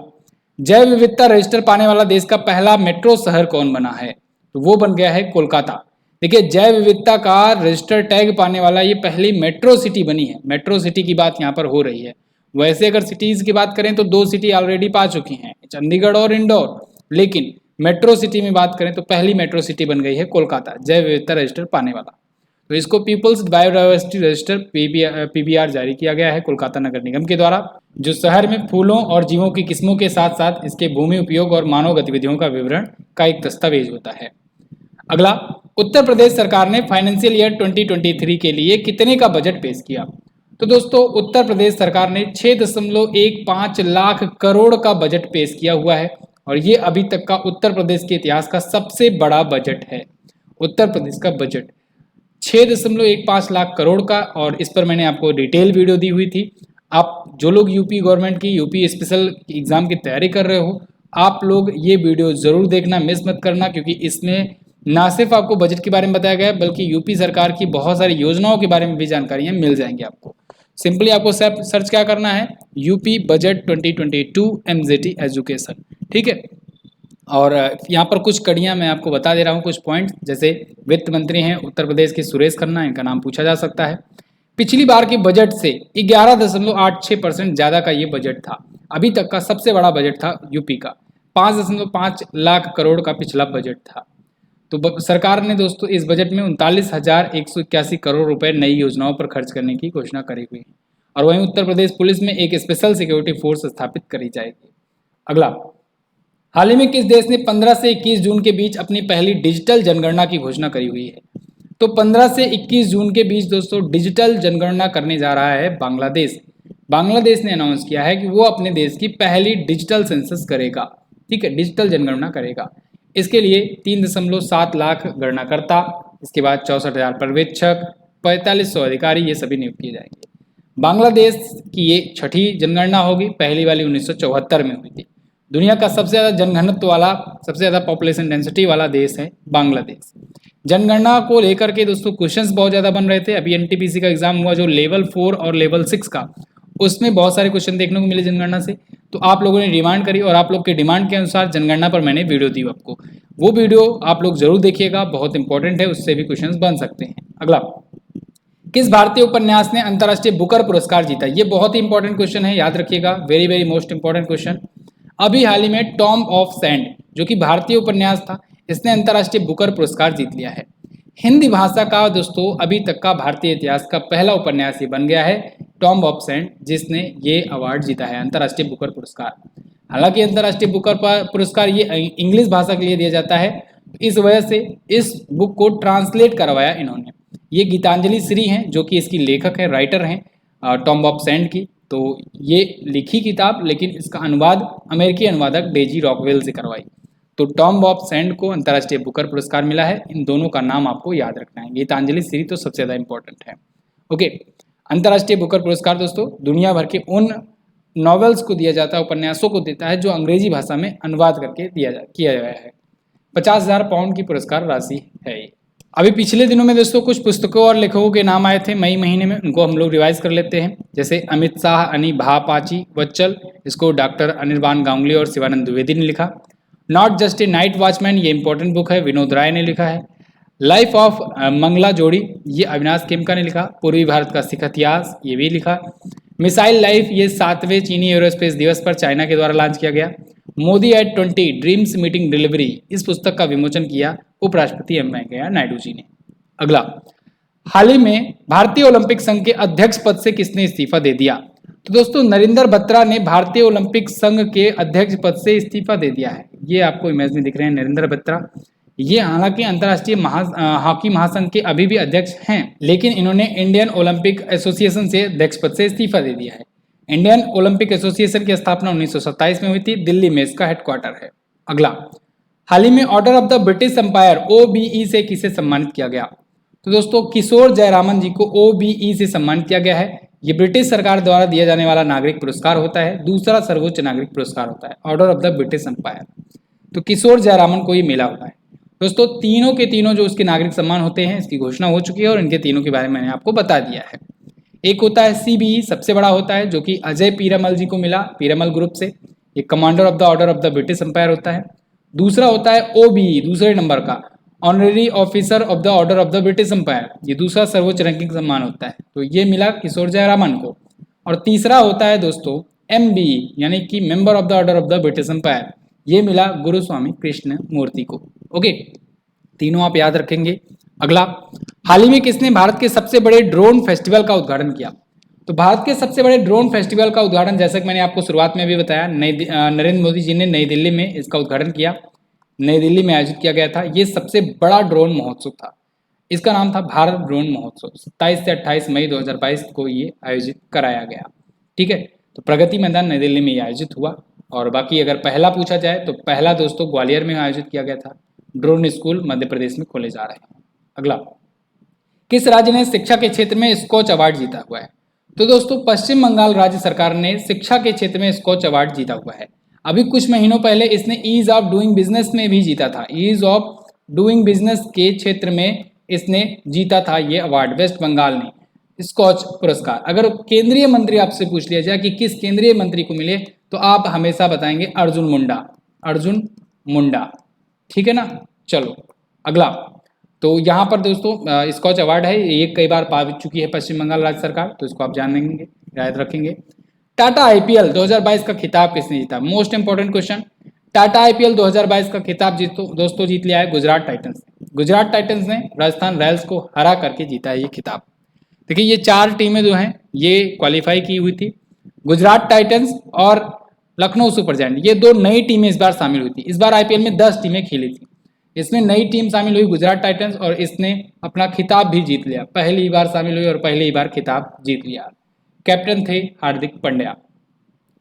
Speaker 1: जैव विविधता रजिस्टर पाने वाला देश का पहला मेट्रो शहर कौन बना है? तो वो बन गया है कोलकाता। देखिए, जैव विविधता का रजिस्टर टैग पाने वाला ये पहली मेट्रो सिटी बनी है। मेट्रो सिटी की बात यहाँ पर हो रही है। वैसे अगर सिटीज की बात करें तो 2 सिटी ऑलरेडी पा चुकी हैं, चंडीगढ़ और इंदौर, लेकिन मेट्रो सिटी में बात करें तो पहली मेट्रो सिटी बन गई है कोलकाता, जैव विविधता रजिस्टर पाने वाला। तो इसको पीपल्स बायोडाइवर्सिटी रजिस्टर PBR जारी किया गया है कोलकाता नगर निगम के द्वारा, जो शहर में फूलों और जीवों की किस्मों के साथ साथ इसके भूमि उपयोग और मानव गतिविधियों का विवरण का एक दस्तावेज होता है। अगला, उत्तर प्रदेश सरकार ने फाइनेंशियल ईयर 2023 के लिए कितने का बजट पेश किया? तो दोस्तों उत्तर प्रदेश सरकार ने 6.15 लाख करोड़ का बजट पेश किया हुआ है, और ये अभी तक का उत्तर प्रदेश के इतिहास का सबसे बड़ा बजट है। उत्तर प्रदेश का बजट 6.15 लाख करोड़ का, और इस पर मैंने आपको डिटेल वीडियो दी हुई थी। आप जो लोग यूपी गवर्नमेंट की यूपी स्पेशल एग्जाम की तैयारी कर रहे हो, आप लोग ये वीडियो जरूर देखना, मिस मत करना, क्योंकि इसमें ना सिर्फ आपको बजट के बारे में बताया गया है, बल्कि यूपी सरकार की बहुत सारी योजनाओं के बारे में भी जानकारियां मिल जाएंगी आपको। सिंपली आपको सर्च क्या करना है, यूपी बजट 2022 एमजेटी एजुकेशन। ठीक है, और यहाँ पर कुछ कड़ियाँ मैं आपको बता दे रहा हूँ, कुछ पॉइंट। जैसे वित्त मंत्री हैं उत्तर प्रदेश के सुरेश खन्ना, इनका नाम पूछा जा सकता है। पिछली बार के बजट से 11.86% ज़्यादा का ये बजट था। अभी तक का सबसे बड़ा बजट था यूपी का, 5.5 लाख करोड़ का पिछला बजट था। तो सरकार ने दोस्तों इस बजट में 39,181 करोड़ रुपए नई योजनाओं पर खर्च करने की घोषणा करी हुई है। और वहीं उत्तर प्रदेश पुलिस में एक स्पेशल सिक्योरिटी फोर्स स्थापित करी जाएगी। अगला, हाल ही में किस देश ने 15 से 21 जून के बीच अपनी पहली डिजिटल जनगणना की घोषणा करी हुई है? तो 15 से 21 जून के बीच दोस्तों डिजिटल जनगणना करने जा रहा है बांग्लादेश। बांग्लादेश ने अनाउंस किया है कि वो अपने देश की पहली डिजिटल सेंसस करेगा। ठीक है, डिजिटल जनगणना करेगा। इसके लिए 3.7 लाख गणनाकर्ता, इसके बाद 64,000 पर्यवेक्षक, 4500 अधिकारी, ये सभी नियुक्त किए जाएंगे। बांग्लादेश की ये छठी जनगणना होगी, पहली वाली 1974 में हुई थी। दुनिया का सबसे ज़्यादा जनघनत्व वाला, सबसे ज़्यादा पॉपुलेशन डेंसिटी वाला देश है बांग्लादेश। जनगणना को लेकर के दोस्तों क्वेश्चंस बहुत ज़्यादा बन रहे थे। अभी एनटीपीसी का एग्जाम हुआ जो लेवल 4 और लेवल 6 का, उसमें बहुत सारे क्वेश्चन देखने को मिले जनगणना से। तो आप लोगों ने डिमांड करी और आप लोग के डिमांड के अनुसार जनगणना पर मैंने वीडियो दी आपको। वो वीडियो आप लोग जरूर देखिएगा, बहुत इंपॉर्टेंट है, उससे भी क्वेश्चन बन सकते हैं। अगला, किस भारतीय उपन्यास ने अंतर्राष्ट्रीय बुकर पुरस्कार जीता? ये बहुत ही इंपॉर्टेंट क्वेश्चन है, याद रखिएगा, very very most important question. अभी हाल ही में टॉम ऑफ सैंड जो कि भारतीय उपन्यास था, इसने अंतर्राष्ट्रीय बुकर पुरस्कार जीत लिया है। हिंदी भाषा का दोस्तों अभी तक का भारतीय इतिहास का पहला उपन्यास ये बन गया है, टॉम ऑफ सैंड, जिसने ये अवार्ड जीता है, अंतर्राष्ट्रीय बुकर पुरस्कार। हालांकि अंतर्राष्ट्रीय बुकर पुरस्कार ये इंग्लिश भाषा के लिए दिया जाता है, इस वजह से इस बुक को ट्रांसलेट करवाया इन्होंने। ये गीतांजलि श्री हैं जो कि इसकी लेखक है, राइटर हैं टॉम ऑफ सैंड की। तो ये लिखी किताब, लेकिन इसका अनुवाद अमेरिकी अनुवादक डेजी रॉकवेल से करवाई। तो टॉम ऑफ सैंड को अंतर्राष्ट्रीय बुकर पुरस्कार मिला है। इन दोनों का नाम आपको याद रखना है। गीतांजलि श्री तो सबसे ज़्यादा इंपॉर्टेंट है। ओके, अंतर्राष्ट्रीय बुकर पुरस्कार दोस्तों दुनिया भर के उन नॉवेल्स को दिया जाता है, उपन्यासों को देता है जो अंग्रेजी भाषा में अनुवाद करके किया गया है। 50,000 पाउंड की पुरस्कार राशि है ये। अभी पिछले दिनों में दोस्तों कुछ पुस्तकों और लेखकों के नाम आए थे मई महीने में, उनको हम लोग रिवाइज कर लेते हैं। जैसे अमित शाह, अनि भापाची वच्चल, इसको डॉक्टर अनिर्बान गांगुली और शिवानंद द्विवेदी ने लिखा। Not just a night watchman, ये इंपॉर्टेंट बुक है, विनोद राय ने लिखा है। लाइफ ऑफ मंगला जोड़ी, ये अविनाश खेमका ने लिखा। पूर्वी भारत का सिख इतिहास, ये भी लिखा। मिसाइल लाइफ, ये 7वें चीनी एरोस्पेस दिवस पर चाइना के द्वारा लॉन्च किया गया। Modi at 20, dreams meeting delivery, इस पुस्तक का विमोचन किया उपराष्ट्रपति एम वेंकैया नायडू जी ने। अगला, हाल ही में भारतीय ओलंपिक संघ के अध्यक्ष पद से किसने इस्तीफा दे दिया? तो दोस्तों नरेंद्र बत्रा ने भारतीय ओलंपिक संघ के अध्यक्ष पद से इस्तीफा दे दिया है। ये आपको इमेज में दिख रहे हैं नरेंद्र बत्रा। ये हालांकि अंतर्राष्ट्रीय हॉकी महासंघ के अभी भी अध्यक्ष हैं, लेकिन इन्होंने इंडियन ओलंपिक एसोसिएशन से अध्यक्ष पद से इस्तीफा दे दिया है। इंडियन ओलंपिक एसोसिएशन की स्थापना 1927 में हुई थी, दिल्ली में इसका हेडक्वार्टर है। अगला, हाल ही में order of the British Empire OBE से किसे सम्मानित किया गया? तो दोस्तों किशोर जयरामन जी को OBE से सम्मानित किया गया है। ये ब्रिटिश सरकार द्वारा दिया जाने वाला नागरिक पुरस्कार होता है, दूसरा सर्वोच्च नागरिक पुरस्कार होता है, order of the British Empire. तो किशोर जयरामन को ये मिला हुआ है। दोस्तों तीनों के तीनों जो उसके नागरिक सम्मान होते हैं, इसकी घोषणा हो चुकी है और इनके तीनों के बारे में मैंने आपको बता दिया है। एक होता है CBE, सबसे बड़ा होता है, जो कि अजय पीरामल जी को मिला, पीरामल ग्रुप से। ये commander of the order of the British Empire होता है। दूसरा होता है OBE, दूसरे नंबर का, honorary officer of the order of the British Empire. ये दूसरा सर्वोच्च रैंकिंग सम्मान होता है, तो ये मिला किशोर जयरामन को। और तीसरा होता है दोस्तों MBE, यानी कि member of the order of the British Empire. ये मिला गुरुस्वामी कृष्ण मूर्ति को। ओके, तीनों आप याद रखेंगे। अगला, हाल ही में किसने भारत के सबसे बड़े ड्रोन फेस्टिवल का उद्घाटन किया? तो भारत के सबसे बड़े ड्रोन फेस्टिवल का उद्घाटन, जैसा कि मैंने आपको शुरुआत में भी बताया, नरेंद्र मोदी जी ने नई दिल्ली में इसका उद्घाटन किया। नई दिल्ली में आयोजित किया गया था। ये सबसे बड़ा ड्रोन महोत्सव था। इसका नाम था भारत ड्रोन महोत्सव। 27 से 28 मई 2022 को ये आयोजित कराया गया। ठीक है, तो प्रगति मैदान नई दिल्ली में ये आयोजित हुआ। और बाकी अगर पहला पूछा जाए तो पहला दोस्तों ग्वालियर में आयोजित किया गया था। ड्रोन स्कूल मध्य प्रदेश में खोले जा रहे हैं। अगला, किस राज्य ने शिक्षा के क्षेत्र में स्कॉच अवार्ड जीता हुआ है? तो दोस्तों पश्चिम बंगाल राज्य सरकार ने शिक्षा के क्षेत्र में स्कॉच अवार्ड जीता हुआ है। अभी कुछ महीनों पहले इसने ईज ऑफ डूइंग बिजनेस में भी जीता था। ईज ऑफ डूइंग बिजनेस के क्षेत्र में इसने जीता था ये अवार्ड, वेस्ट बंगाल ने स्कॉच पुरस्कार। अगर केंद्रीय मंत्री आपसे पूछ लिया जाए कि किस केंद्रीय मंत्री को मिले, तो आप हमेशा बताएंगे अर्जुन मुंडा, अर्जुन मुंडा। ठीक है ना। चलो अगला, तो यहाँ पर दोस्तों स्कॉच अवार्ड है, ये कई बार पा चुकी है पश्चिम बंगाल राज्य सरकार, तो इसको आप जान लेंगे, याद रखेंगे। टाटा IPL 2022 का खिताब किसने जीता? Most important question. Tata IPL 2022 का खिताब दोस्तों जीत लिया है गुजरात टाइटंस ने। गुजरात टाइटंस ने राजस्थान रॉयल्स को हरा करके जीता है ये खिताब। देखिए ये चार टीमें जो हैं ये क्वालिफाई की हुई थी। गुजरात टाइटंस और लखनऊ सुपर जायंट, ये 2 नई टीमें इस बार शामिल हुई थी। इस बार आईपीएल में 10 टीमें खेली थी, इसमें नई टीम शामिल हुई गुजरात टाइटंस, और इसने अपना खिताब भी जीत लिया। पहली बार शामिल हुई और पहली बार खिताब जीत लिया। कैप्टन थे हार्दिक पांड्या।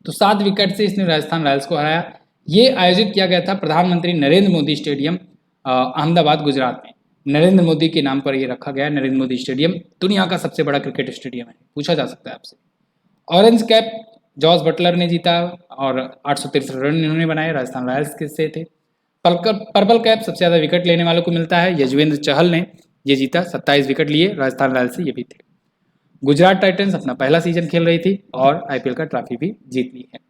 Speaker 1: तो 7 विकेट से इसने राजस्थान रॉयल्स को हराया। ये आयोजित किया गया था प्रधानमंत्री नरेंद्र मोदी स्टेडियम, अहमदाबाद गुजरात में। नरेंद्र मोदी के नाम पर ये रखा गया है। नरेंद्र मोदी स्टेडियम दुनिया का सबसे बड़ा क्रिकेट स्टेडियम है, पूछा जा सकता है आपसे। ऑरेंज कैप जॉस बटलर ने जीता और 863 रन इन्होंने बनाए, राजस्थान रॉयल्स के से थे। पर्पल कैप सबसे ज़्यादा विकेट लेने वालों को मिलता है, यजवेंद्र चहल ने ये जीता, 27 विकेट लिए, राजस्थान रॉयल्स से ये भी थे। गुजरात टाइटंस अपना पहला सीजन खेल रही थी और आईपीएल का ट्रॉफी भी जीत ली है।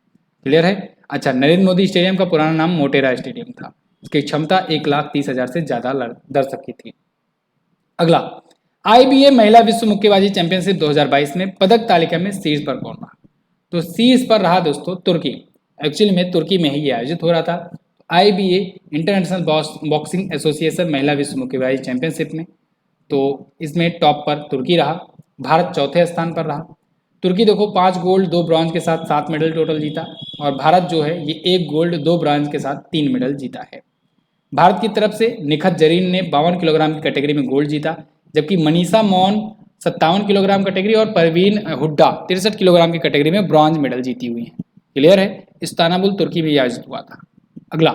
Speaker 1: क्लियर है। अच्छा, नरेंद्र मोदी स्टेडियम का पुराना नाम मोटेरा स्टेडियम था। इसकी क्षमता 1,30,000 से ज़्यादा दर्शक की थी। अगला, आईबीए महिला विश्व मुक्केबाजी चैंपियनशिप 2022 में पदक तालिका में शीर्ष पर कौन रहा? तो शीर्ष पर रहा दोस्तों तुर्की। एक्चुअली में तुर्की में ही ये आयोजित हो रहा था, आईबीए इंटरनेशनल बॉक्सिंग एसोसिएशन महिला विश्व मुक्केबाजी चैंपियनशिप में। तो इसमें टॉप पर तुर्की रहा, भारत चौथे स्थान पर रहा। तुर्की देखो 5 गोल्ड 2 ब्रॉन्ज के साथ 7 मेडल टोटल जीता, और भारत जो है ये 1 गोल्ड 2 ब्रॉन्ज के साथ 3 मेडल जीता है। भारत की तरफ से निखत जरीन ने 52 किलोग्राम की कैटेगरी में गोल्ड जीता, जबकि मनीषा मौन 57 किलोग्राम कैटेगरी और परवीन हुड्डा 63 किलोग्राम की कैटेगरी में ब्रॉन्ज मेडल जीती हुई हैं। क्लियर है। इस्तांबुल तुर्की में आयोजित हुआ था। अगला,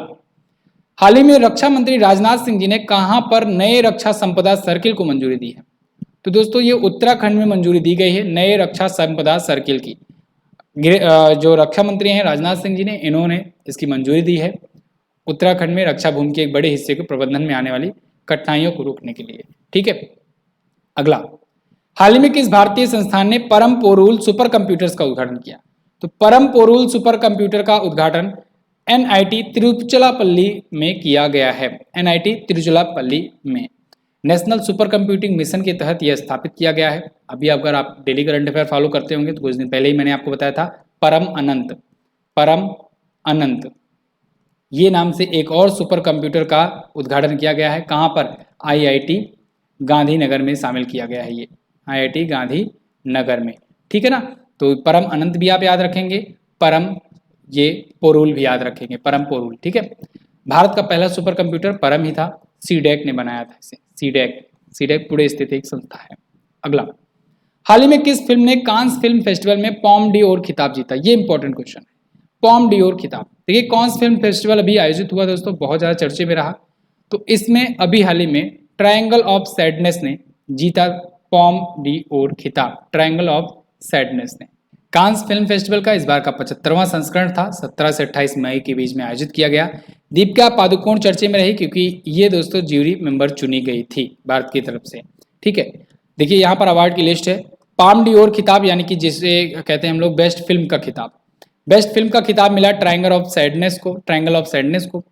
Speaker 1: हाल ही में रक्षा मंत्री राजनाथ सिंह जी ने कहां पर नए रक्षा संपदा सर्किल को मंजूरी दी है? तो दोस्तों ये उत्तराखंड में मंजूरी दी गई है नए रक्षा संपदा सर्किल की। जो रक्षा मंत्री हैं राजनाथ सिंह जी ने, इन्होंने इसकी मंजूरी दी है उत्तराखंड में रक्षा भूमि के एक बड़े हिस्से के प्रबंधन में आने वाली कठिनाइयों को रोकने के लिए। ठीक है। अगला, हाल ही में किस भारतीय संस्थान ने परम पोरुल सुपर कंप्यूटर्स का उद्घाटन किया? तो परम पोरुल सुपर कंप्यूटर का उद्घाटन एनआईटी तिरुचिरापल्ली में किया गया है। एनआईटी तिरुचिरापल्ली में नेशनल सुपर कंप्यूटिंग मिशन के तहत यह स्थापित किया गया है। अभी अगर आप डेली करंट अफेयर फॉलो करते होंगे तो कुछ दिन पहले ही मैंने आपको बताया था परम अनंत ये नाम से एक और सुपर कंप्यूटर का उद्घाटन किया गया है। कहाँ पर? आईआईटी गांधीनगर में शामिल किया गया है ये, आईआईटी गांधीनगर में। ठीक है ना। तो परम अनंत भी आप याद रखेंगे, परम ये पोरुल भी याद रखेंगे, परम पोरुल। ठीक है। भारत का पहला सुपर कंप्यूटर परम ही था, सीडेक ने बनाया था इसे। सीडेक पुणे स्थित एक संस्था है। अगला, हाल ही में किस फिल्म ने कांस फिल्म फेस्टिवल में पॉम डी ओर खिताब जीता? ये इंपॉर्टेंट क्वेश्चन है, पॉम डी ओर खिताब। देखिए कांस फिल्म फेस्टिवल अभी आयोजित हुआ दोस्तों, बहुत ज़्यादा चर्चे में रहा। तो इसमें अभी हाल ही में ट्रायंगल ऑफ सैडनेस ने जीता पॉम डी ओर खिताब, ट्रायंगल ऑफ सैडनेस ने। कांस फिल्म फेस्टिवल का इस बार का 75वां संस्करण था, 17 से 28 मई के बीच में आयोजित किया गया। दीपिका पादुकोण चर्चे में रही क्योंकि ये दोस्तों ज्यूरी मेंबर चुनी गई थी भारत की तरफ से। ठीक है। देखिए यहाँ पर अवार्ड की लिस्ट है। पाम डी ओर खिताब यानी कि जिसे कहते हैं हम लोग बेस्ट फिल्म का खिताब, बेस्ट फिल्म का खिताब मिला ट्रायंगल ऑफ सैडनेस को।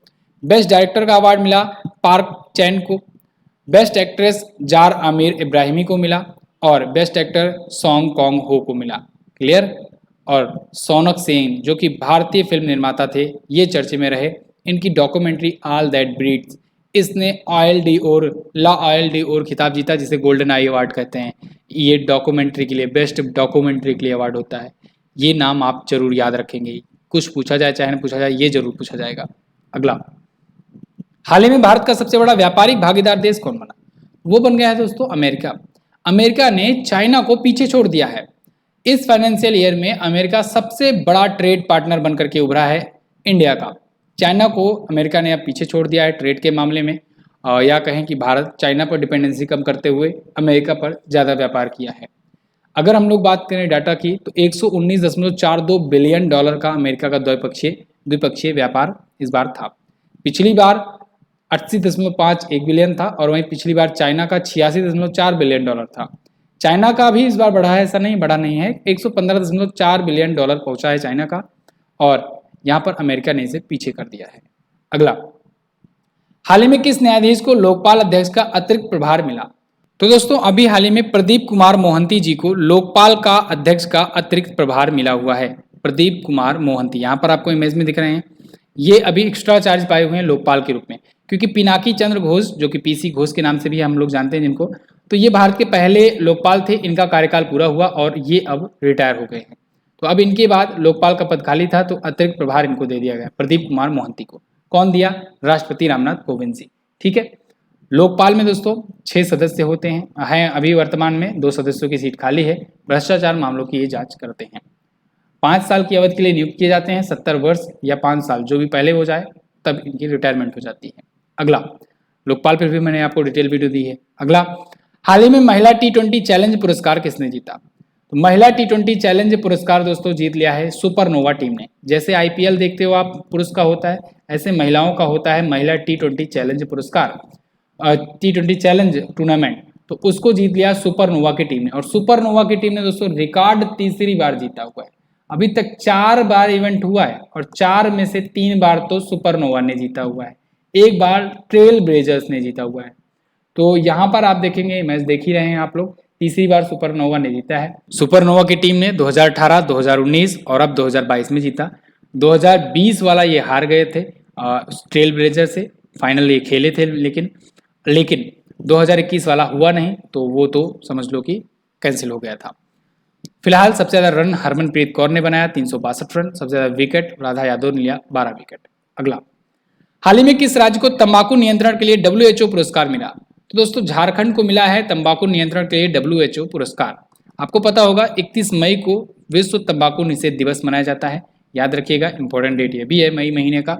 Speaker 1: बेस्ट डायरेक्टर का अवार्ड मिला पार्क चैन को। बेस्ट एक्ट्रेस जार आमिर इब्राहिमी को मिला, और बेस्ट एक्टर सॉन्ग कॉन्ग हो को मिला। क्लियर। और सोनक सेन जो कि भारतीय फिल्म निर्माता थे, ये चर्चे में रहे। इनकी डॉक्यूमेंट्री ऑल दैट ब्रीड्स, इसने ऑयल डी ओर खिताब जीता, जिसे गोल्डन आई अवार्ड कहते हैं। ये डॉक्यूमेंट्री के लिए, बेस्ट डॉक्यूमेंट्री के लिए अवार्ड होता है। ये नाम आप जरूर याद रखेंगे, कुछ पूछा जाए चाहे न पूछा जाए, ये जरूर पूछा जाएगा। अगला, हाल ही में भारत का सबसे बड़ा व्यापारिक भागीदार देश कौन बना? वो बन गया है दोस्तों अमेरिका। अमेरिका ने चाइना को पीछे छोड़ दिया है। इस फाइनेंशियल ईयर में अमेरिका सबसे बड़ा ट्रेड पार्टनर बनकर के उभरा है इंडिया का। चाइना को अमेरिका ने अब पीछे छोड़ दिया है ट्रेड के मामले में, या कहें कि भारत चाइना पर डिपेंडेंसी कम करते हुए अमेरिका पर ज़्यादा व्यापार किया है। अगर हम लोग बात करें डाटा की तो 119.42 बिलियन डॉलर का अमेरिका का द्विपक्षीय व्यापार इस बार था। पिछली बार 80.51 बिलियन था, और वहीं पिछली बार चाइना का 86.4 बिलियन डॉलर था। चाइना का भी इस बार बढ़ा है, ऐसा नहीं बढ़ा नहीं है, 115.4 बिलियन डॉलर पहुंचा है चाइना का, और यहाँ पर अमेरिका ने इसे पीछे कर दिया है। अगला, हाल ही में किस न्यायाधीश को लोकपाल अध्यक्ष का अतिरिक्त प्रभार मिला? तो दोस्तों अभी हाल ही में प्रदीप कुमार मोहंती जी को लोकपाल का अध्यक्ष का अतिरिक्त प्रभार मिला हुआ है। प्रदीप कुमार मोहंती यहाँ पर आपको इमेज में दिख रहे हैं। ये अभी एक्स्ट्रा चार्ज पाए हुए हैं लोकपाल के रूप में, क्योंकि पिनाकी चंद्र घोष जो कि पीसी घोष के नाम से भी हम लोग जानते हैं जिनको, तो ये भारत के पहले लोकपाल थे, इनका कार्यकाल पूरा हुआ और ये अब रिटायर हो गए हैं। तो अब इनके बाद लोकपाल का पद खाली था, तो अतिरिक्त प्रभार इनको दे दिया गया प्रदीप कुमार मोहंती को। कौन दिया? राष्ट्रपति रामनाथ कोविंद जी। ठीक है। लोकपाल में दोस्तों 6 सदस्य होते हैं अभी वर्तमान में 2 सदस्यों की सीट खाली है। भ्रष्टाचार मामलों की ये जांच करते हैं। 5 साल की अवधि के लिए नियुक्त किए जाते हैं, 70 वर्ष या 5 साल जो भी पहले हो जाए तब इनकी रिटायरमेंट हो जाती है। अगला, लोकपाल पर भी मैंने आपको डिटेल वीडियो दी है। अगला, हाल ही में महिला T20 चैलेंज पुरस्कार किसने जीता? तो महिला T20 चैलेंज पुरस्कार दोस्तों जीत लिया है सुपरनोवा टीम ने। जैसे IPL देखते हो आप पुरुष का होता है, ऐसे महिलाओं का होता है महिला T20 चैलेंज पुरस्कार, T20 चैलेंज टूर्नामेंट। तो उसको जीत लिया सुपरनोवा की टीम ने। और सुपरनोवा की टीम ने दोस्तों रिकॉर्ड तीसरी बार जीता हुआ है। अभी तक 4 बार इवेंट हुआ है और 4 में से 3 बार तो सुपरनोवा ने जीता हुआ है, 1 बार ट्रेल ब्लेजर्स ने जीता हुआ है। तो यहाँ पर आप देखेंगे, मैच देख ही रहे हैं आप लोग, तीसरी बार सुपरनोवा ने जीता है। सुपरनोवा की टीम ने 2018, 2019 और अब 2022 में जीता। 2020 वाला ये हार गए थे ट्रेल ब्लेजर से, फाइनल ये खेले थे लेकिन 2021 वाला हुआ नहीं, तो वो तो समझ लो कि कैंसिल हो गया था। फिलहाल सबसे ज्यादा रन हरमनप्रीत कौर ने बनाया 362 रन, सबसे ज्यादा विकेट राधा यादव ने लिया 12 विकेट। अगला, हाल ही में किस राज्य को तंबाकू नियंत्रण के लिए WHO पुरस्कार मिला? तो दोस्तों झारखंड को मिला है तंबाकू नियंत्रण के लिए WHO पुरस्कार। आपको पता होगा 31 मई को विश्व तंबाकू निषेध दिवस मनाया जाता है, याद रखिएगा, इंपॉर्टेंट डेट ये भी है मई महीने का।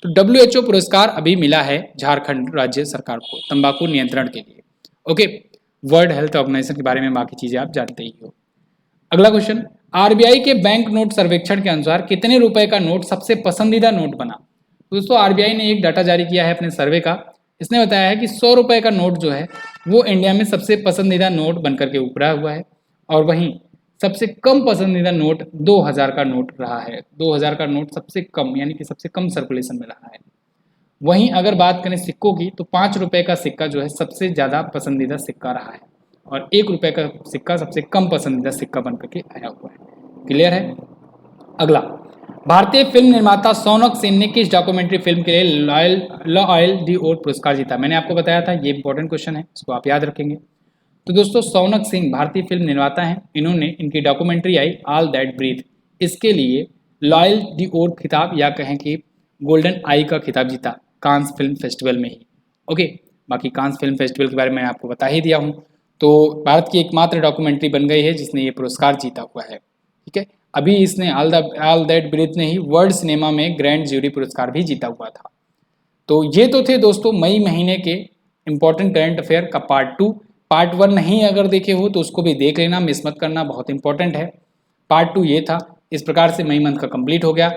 Speaker 1: तो WHO पुरस्कार अभी मिला है झारखंड राज्य सरकार को तंबाकू नियंत्रण के लिए। ओके, वर्ल्ड हेल्थ ऑर्गेनाइजेशन के बारे में बाकी चीजें आप जानते ही हो। अगला क्वेश्चन, RBI के बैंक नोट सर्वेक्षण के अनुसार कितने रुपए का नोट सबसे पसंदीदा नोट बना? दोस्तों RBI ने एक डाटा जारी किया है अपने सर्वे का। इसने बताया है कि 100 रुपए का नोट जो है वो इंडिया में सबसे पसंदीदा नोट बनकर के उभरा हुआ है, और वहीं सबसे कम पसंदीदा नोट 2000 का नोट रहा है। 2000 का नोट सबसे कम, यानी कि सबसे कम सर्कुलेशन में रहा है। वहीं अगर बात करें सिक्कों की, तो 5 रुपए का सिक्का जो है सबसे ज़्यादा पसंदीदा सिक्का रहा है, और 1 रुपए का सिक्का सबसे कम पसंदीदा सिक्का बनकर के आया हुआ है। क्लियर है? अगला, भारतीय फिल्म निर्माता सोनक सेन ने किस डॉक्यूमेंट्री फिल्म के लिए लॉयल डी ओर पुरस्कार जीता? मैंने आपको बताया था, ये इंपॉर्टेंट क्वेश्चन है, इसको आप याद रखेंगे। तो दोस्तों सोनक सिंह भारतीय फिल्म निर्माता हैं, इन्होंने इनकी documentary I all that breath, इसके लिए लॉयल डी ओर खिताब या कहें कि गोल्डन आई का खिताब जीता कांस फिल्म फेस्टिवल में ही। ओके, बाकी कांस फिल्म फेस्टिवल के बारे में मैंने आपको बता ही दिया हूँ। तो भारत की एकमात्र डॉक्यूमेंट्री बन गई है जिसने ये पुरस्कार जीता हुआ है। ठीक है, अभी इसने ऑल दैट ब्रीथ ने ही वर्ल्ड सिनेमा में ग्रैंड ज्यूरी पुरस्कार भी जीता हुआ था। तो ये तो थे दोस्तों मई महीने के इंपॉर्टेंट करंट अफेयर का पार्ट 2। पार्ट 1 नहीं अगर देखे हो तो उसको भी देख लेना, मिस मत करना, बहुत इंपॉर्टेंट है। पार्ट 2 ये था। इस प्रकार से मई मंथ का कंप्लीट हो गया।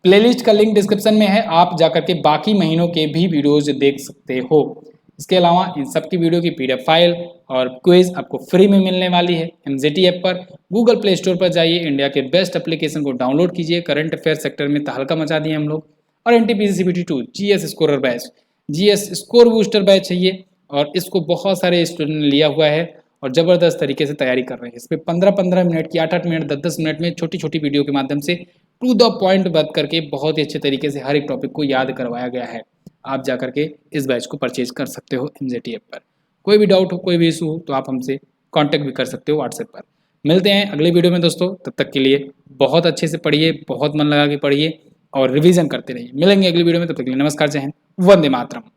Speaker 1: प्लेलिस्ट का लिंक डिस्क्रिप्शन में है, आप जाकर के बाकी महीनों के भी वीडियोज देख सकते हो। इसके अलावा इन सब की वीडियो की PDF फाइल और क्विज आपको फ्री में मिलने वाली है MZT ऐप पर। गूगल प्ले स्टोर पर जाइए, इंडिया के बेस्ट एप्लीकेशन को डाउनलोड कीजिए। करंट अफेयर सेक्टर में तहलका मचा दिए हम लोग। और NTPC CBT 2 GS scorer batch, GS score booster batch चाहिए, और इसको बहुत सारे स्टूडेंट ने लिया हुआ है और ज़बरदस्त तरीके से तैयारी कर रहे हैं। इस पर 15-15 मिनट की, 8-8 मिनट, 10-10 मिनट में छोटी छोटी वीडियो के माध्यम से टू द पॉइंट बात करके बहुत ही अच्छे तरीके से हर एक टॉपिक को याद करवाया गया है। आप जाकर के इस बैच को परचेज कर सकते हो MZT ऐप पर। कोई भी डाउट हो, कोई भी इशू हो तो आप हमसे कांटेक्ट भी कर सकते हो व्हाट्सएप पर। मिलते हैं अगले वीडियो में दोस्तों, तब तक के लिए बहुत अच्छे से पढ़िए, बहुत मन लगा के पढ़िए और रिवीजन करते रहिए। मिलेंगे अगली वीडियो में, तब तक के लिए नमस्कार, जय हिंद, वंदे मातरम।